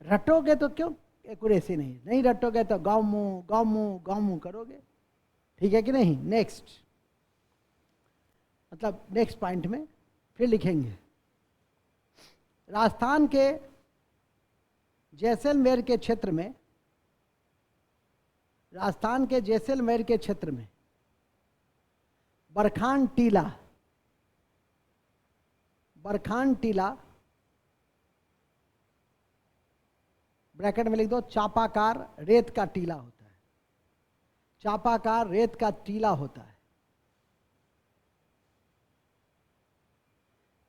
रटोगे तो क्यों एक्यूरेसी नहीं रटोगे तो गाँव मुँह करोगे, ठीक है कि नहीं। नेक्स्ट, मतलब नेक्स्ट पॉइंट में फिर लिखेंगे। राजस्थान के जैसलमेर के क्षेत्र में, राजस्थान के जैसलमेर के क्षेत्र में बरखान टीला, बरखान टीला ब्रैकेट में लिख दो, चापाकार रेत का टीला होता है, चापाकार रेत का टीला होता है,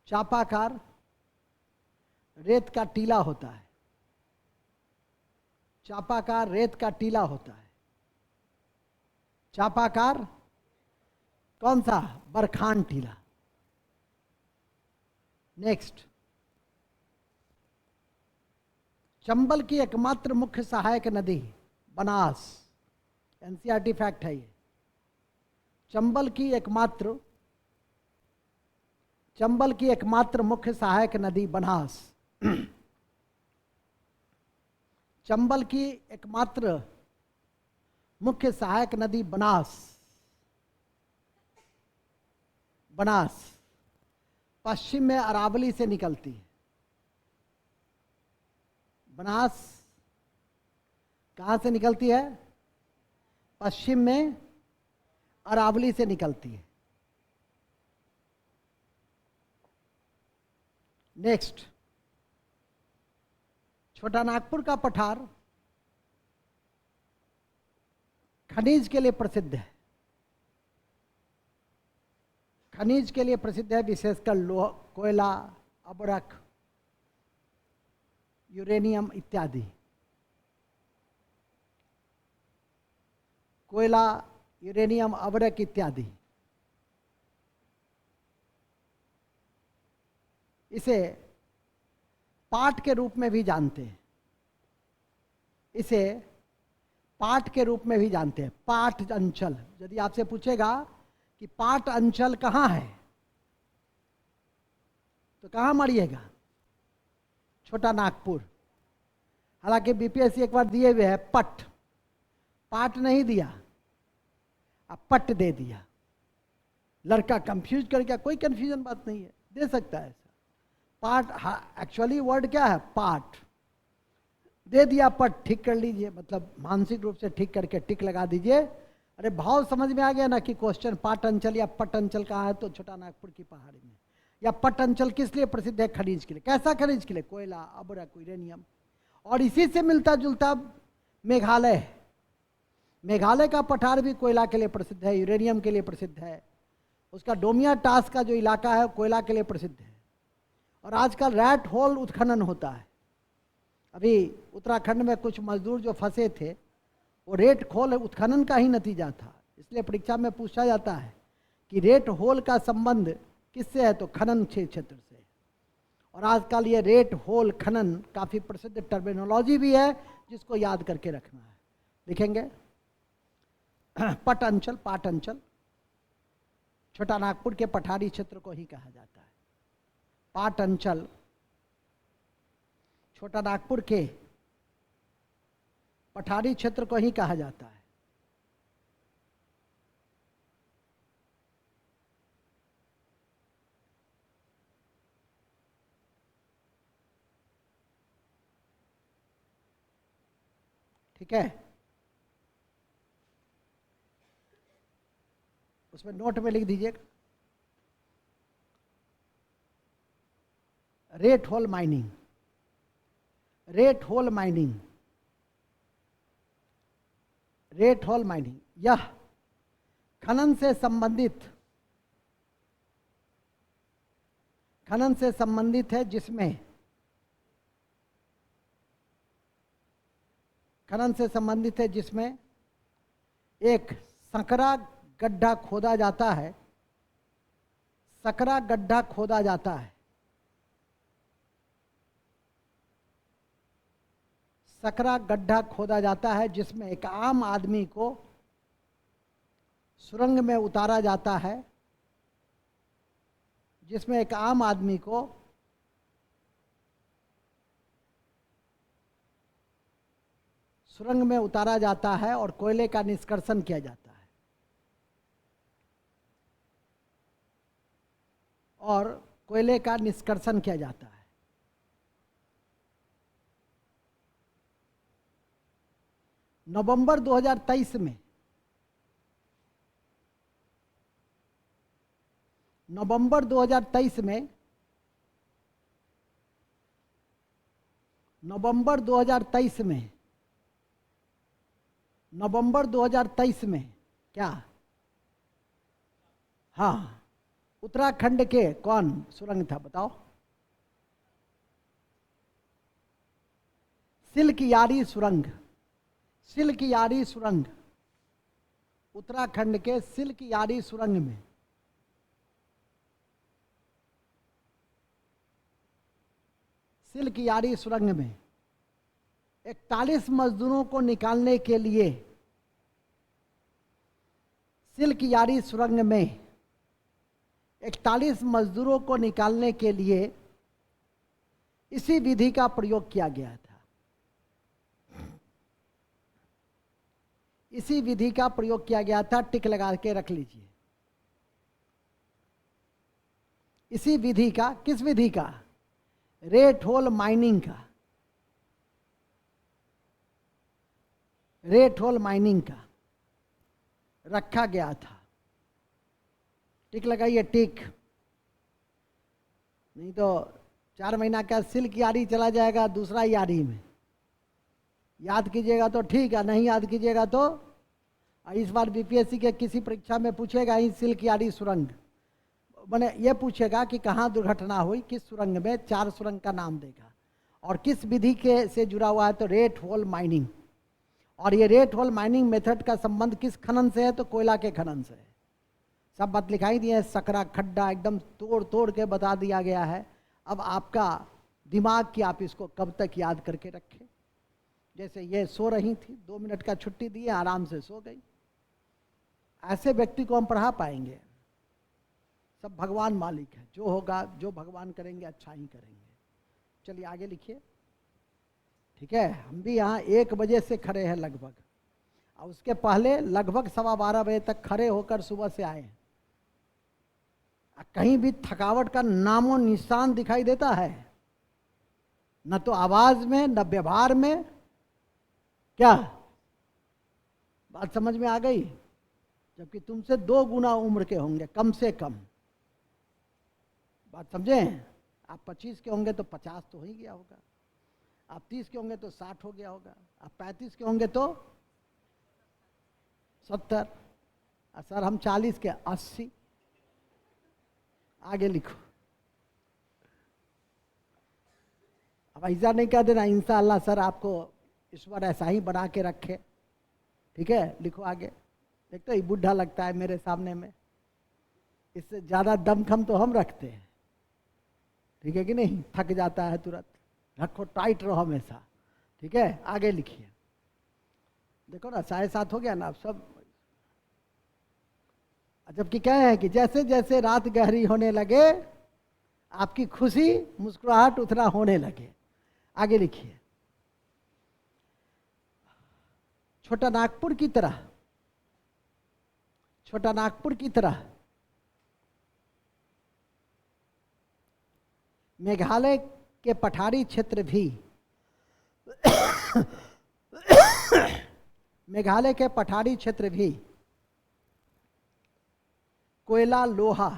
चापाकार रेत का टीला होता है, चापाकार रेत का टीला होता है। चापाकार कौन सा, बरखान टीला। नेक्स्ट, चंबल की एकमात्र मुख्य सहायक नदी बनास, एनसीईआरटी फैक्ट है ये। चंबल की एकमात्र मुख्य सहायक नदी बनास। चंबल की एकमात्र मुख्य सहायक नदी बनास, बनास पश्चिम में अरावली से निकलती है। बनास कहाँ से निकलती है, पश्चिम में अरावली से निकलती है। नेक्स्ट, छोटा नागपुर का पठार खनिज के लिए प्रसिद्ध है, खनिज के लिए प्रसिद्ध है, विशेषकर लोहा, कोयला, अबरक, यूरेनियम इत्यादि। कोयला, यूरेनियम, अबरक इत्यादि। इसे पाट के रूप में भी जानते हैं, इसे पाट के रूप में भी जानते हैं, पाट अंचल। यदि आपसे पूछेगा कि पाट अंचल कहाँ है, तो कहाँ मारिएगा, छोटा नागपुर। हालांकि बीपीएससी एक बार दिए हुए है पट, पाट नहीं दिया, अब पट दे दिया। लड़का कंफ्यूज कर गया, कोई कंफ्यूजन बात नहीं है, दे सकता है ऐसा। पाट एक्चुअली वर्ड क्या है, पाट दे दिया, पट ठीक कर लीजिए, मतलब मानसिक रूप से ठीक करके टिक लगा दीजिए। अरे भाव समझ में आ गया ना कि क्वेश्चन पाट अंचल या पट अंचल कहाँ है, तो छोटा नागपुर की पहाड़ी में। या पट अंचल किस लिए प्रसिद्ध है, खनिज के लिए। कैसा खनिज के लिए, कोयला, अबरक, यूरेनियम। और इसी से मिलता जुलता मेघालय है, मेघालय का पठार भी कोयला के लिए प्रसिद्ध है, यूरेनियम के लिए प्रसिद्ध है। उसका डोमिया टास का जो इलाका है कोयला के लिए प्रसिद्ध है। और आजकल रैट होल उत्खनन होता है। अभी उत्तराखंड में कुछ मजदूर जो फंसे थे, वो रेट होल उत्खनन का ही नतीजा था। इसलिए परीक्षा में पूछा जाता है कि रेट होल का संबंध किससे है, तो खनन क्षेत्र से। और आजकल ये रेट होल खनन काफ़ी प्रसिद्ध टर्मिनोलॉजी भी है, जिसको याद करके रखना है। लिखेंगे पट अंचल, पाट अंचल छोटा नागपुर के पठारी क्षेत्र को ही कहा जाता है। पाट अंचल छोटा नागपुर के पठारी क्षेत्र को ही कहा जाता है। ठीक है, उसमें नोट में लिख दीजिएगा। Rate hole mining, rate hole mining, rate hole mining, यह खनन से संबंधित है जिसमें खनन से संबंधित है जिसमें एक सकरा गड्ढा खोदा जाता है, सकरा गड्ढा खोदा जाता है, सकरा गड्ढा खोदा जाता है जिसमें एक आम आदमी को सुरंग में उतारा जाता है, जिसमें एक आम आदमी को सुरंग में उतारा जाता है और कोयले का निष्कर्षण किया जाता है, और कोयले का निष्कर्षण किया जाता है। नवंबर 2023 में, नवंबर 2023 में, नवंबर 2023 में, नवंबर 2023 में क्या, हाँ, उत्तराखंड के कौन सुरंग था बताओ? सिल्क सुरंग, सिल्क सुरंग, उत्तराखंड के सिल्क सुरंग में सिल्क सुरंग में 41 मजदूरों को निकालने के लिए, सिल्क सुरंग में 41 मजदूरों को निकालने के लिए इसी विधि का प्रयोग किया गया था, इसी विधि का प्रयोग किया गया था। टिक लगा के रख लीजिए। इसी विधि का, किस विधि का? रेट होल माइनिंग का, रेट होल माइनिंग का रखा गया था। टिक लगाइए, टिक, नहीं तो 4 महीना का सिल्क यारी चला जाएगा दूसरा यारी में। याद कीजिएगा तो ठीक है, नहीं याद कीजिएगा तो इस बार बीपीएससी के किसी परीक्षा में पूछेगा ही सिल्क यारी सुरंग, मैंने ये पूछेगा कि कहाँ दुर्घटना हुई, किस सुरंग में, 4 सुरंग का नाम देगा और किस विधि के से जुड़ा हुआ है, तो रेट होल माइनिंग। और ये रेट होल माइनिंग मेथड का संबंध किस खनन से है, तो कोयला के खनन से है। सब बात लिखाई दी है, सकरा खड्डा एकदम तोड़ तोड़ के बता दिया गया है। अब आपका दिमाग की आप इसको कब तक याद करके रखें। जैसे ये सो रही थी, 2 मिनट का छुट्टी दी, आराम से सो गई। ऐसे व्यक्ति को हम पढ़ा पाएंगे? सब भगवान मालिक है, जो होगा, जो भगवान करेंगे अच्छा ही करेंगे। चलिए आगे लिखिए, ठीक है। हम भी यहाँ 1 बजे से खड़े हैं लगभग, और उसके पहले लगभग 12:15 बजे तक खड़े होकर सुबह से आए हैं। कहीं भी थकावट का नामो निशान दिखाई देता है? न तो आवाज में, न व्यवहार में। क्या बात समझ में आ गई? जबकि तुमसे 2 गुना उम्र के होंगे कम से कम। बात समझे? आप 25 के होंगे तो 50 तो हो ही गया होगा, आप 30 के होंगे तो 60 हो गया होगा, आप 35 के होंगे तो 70, सर हम 40 के 80। आगे लिखो। अब ऐसा नहीं कह देना इंशाअल्लाह सर आपको ईश्वर ऐसा ही बना के रखे, ठीक है। लिखो आगे। एक तो ये बुढ़ा लगता है मेरे सामने में, इससे ज़्यादा दमखम तो हम रखते हैं, ठीक है कि नहीं? थक जाता है तुरंत। रखो, टाइट रहो हमेशा, ठीक है। आगे लिखिए। देखो ना 7:30 हो गया ना, अब सब। जबकि क्या है कि जैसे जैसे रात गहरी होने लगे आपकी खुशी मुस्कुराहट उतना होने लगे। आगे लिखिए। छोटा नागपुर की तरह, छोटा नागपुर की तरह मेघालय के पठारी क्षेत्र भी मेघालय के पठारी क्षेत्र भी कोयला लोहा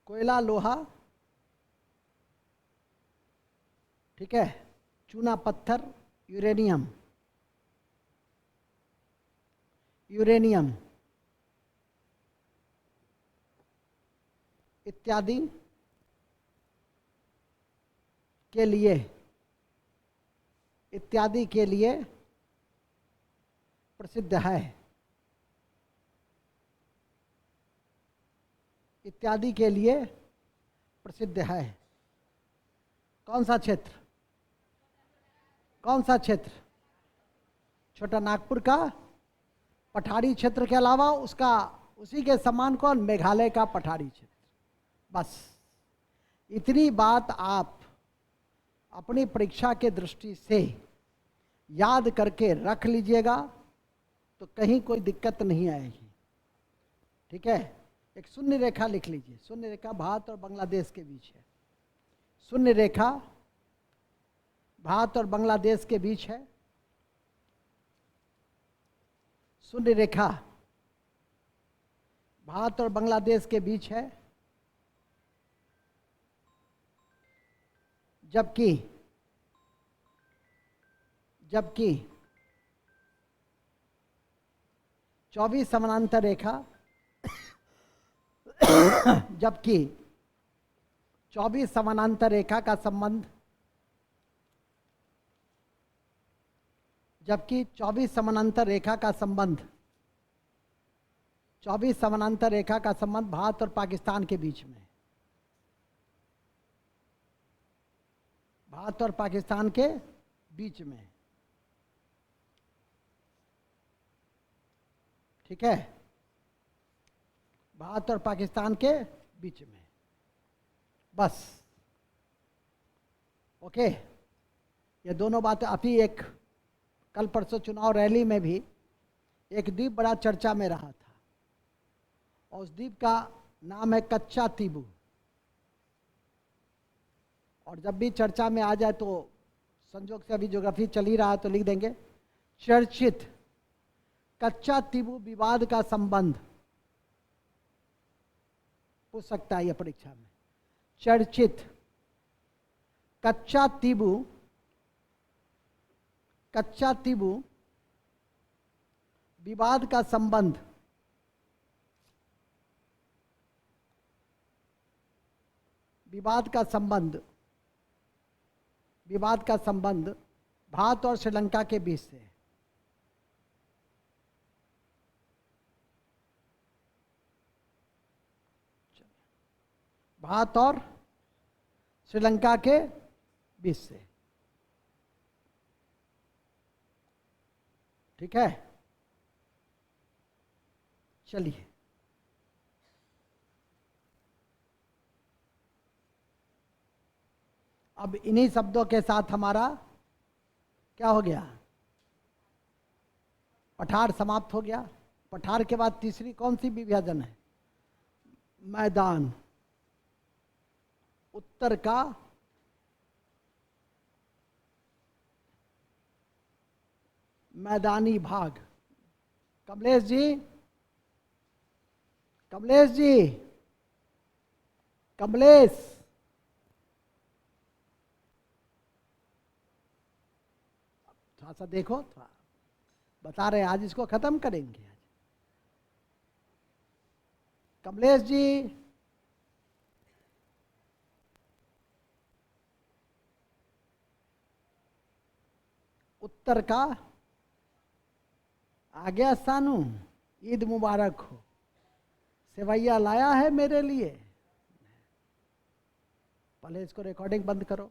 कोयला, लोहा, ठीक है, चूना पत्थर, यूरेनियम, यूरेनियम इत्यादि के लिए, इत्यादि के लिए प्रसिद्ध है, इत्यादि के लिए प्रसिद्ध है। कौन सा क्षेत्र? कौन सा क्षेत्र? छोटा नागपुर का पठारी क्षेत्र के अलावा उसका उसी के समान कौन? मेघालय का पठारी क्षेत्र। बस इतनी बात आप अपनी परीक्षा के दृष्टि से याद करके रख लीजिएगा तो कहीं कोई दिक्कत नहीं आएगी। ठीक है, एक शून्य रेखा लिख लीजिए। शून्य रेखा भारत और बांग्लादेश के बीच है। शून्य रेखा भारत और बांग्लादेश के बीच है। शून्य रेखा भारत और बांग्लादेश के बीच है। जबकि 24 समानांतर रेखा जबकि 24 समानांतर रेखा का संबंध, जबकि 24 समानांतर रेखा का संबंध 24 समानांतर रेखा का संबंध भारत और पाकिस्तान के बीच में, भारत और पाकिस्तान के बीच में। ठीक है, भारत और पाकिस्तान के बीच में। बस ओके, ये दोनों बातें। अभी एक कल परसों चुनाव रैली में भी एक द्वीप बड़ा चर्चा में रहा था और उस द्वीप का नाम है कच्चा तीबू। और जब भी चर्चा में आ जाए तो संजोग से अभी ज्योग्राफी चल ही रहा है तो लिख देंगे चर्चित कच्चा तीबू विवाद का संबंध। पूछ सकता है यह परीक्षा में। चर्चित कच्चा तीबू, कच्चा तीबू विवाद का संबंध विवाद का संबंध विवाद का संबंध भारत और श्रीलंका के बीच से। भारत और श्रीलंका के बीच से। ठीक है, चलिए अब इन्हीं शब्दों के साथ हमारा क्या हो गया? पठार समाप्त हो गया। पठार के बाद तीसरी कौन सी विभाजन है? मैदान। उत्तर का मैदानी भाग। कमलेश जी, कमलेश जी, कमलेश, थोड़ा सा देखो, थोड़ा बता रहे हैं आज इसको खत्म करेंगे आज। कमलेश जी, उत्तर का आ गया सानू, ईद मुबारक हो। सेवैया लाया है मेरे लिए। पहले इसको रिकॉर्डिंग बंद करो।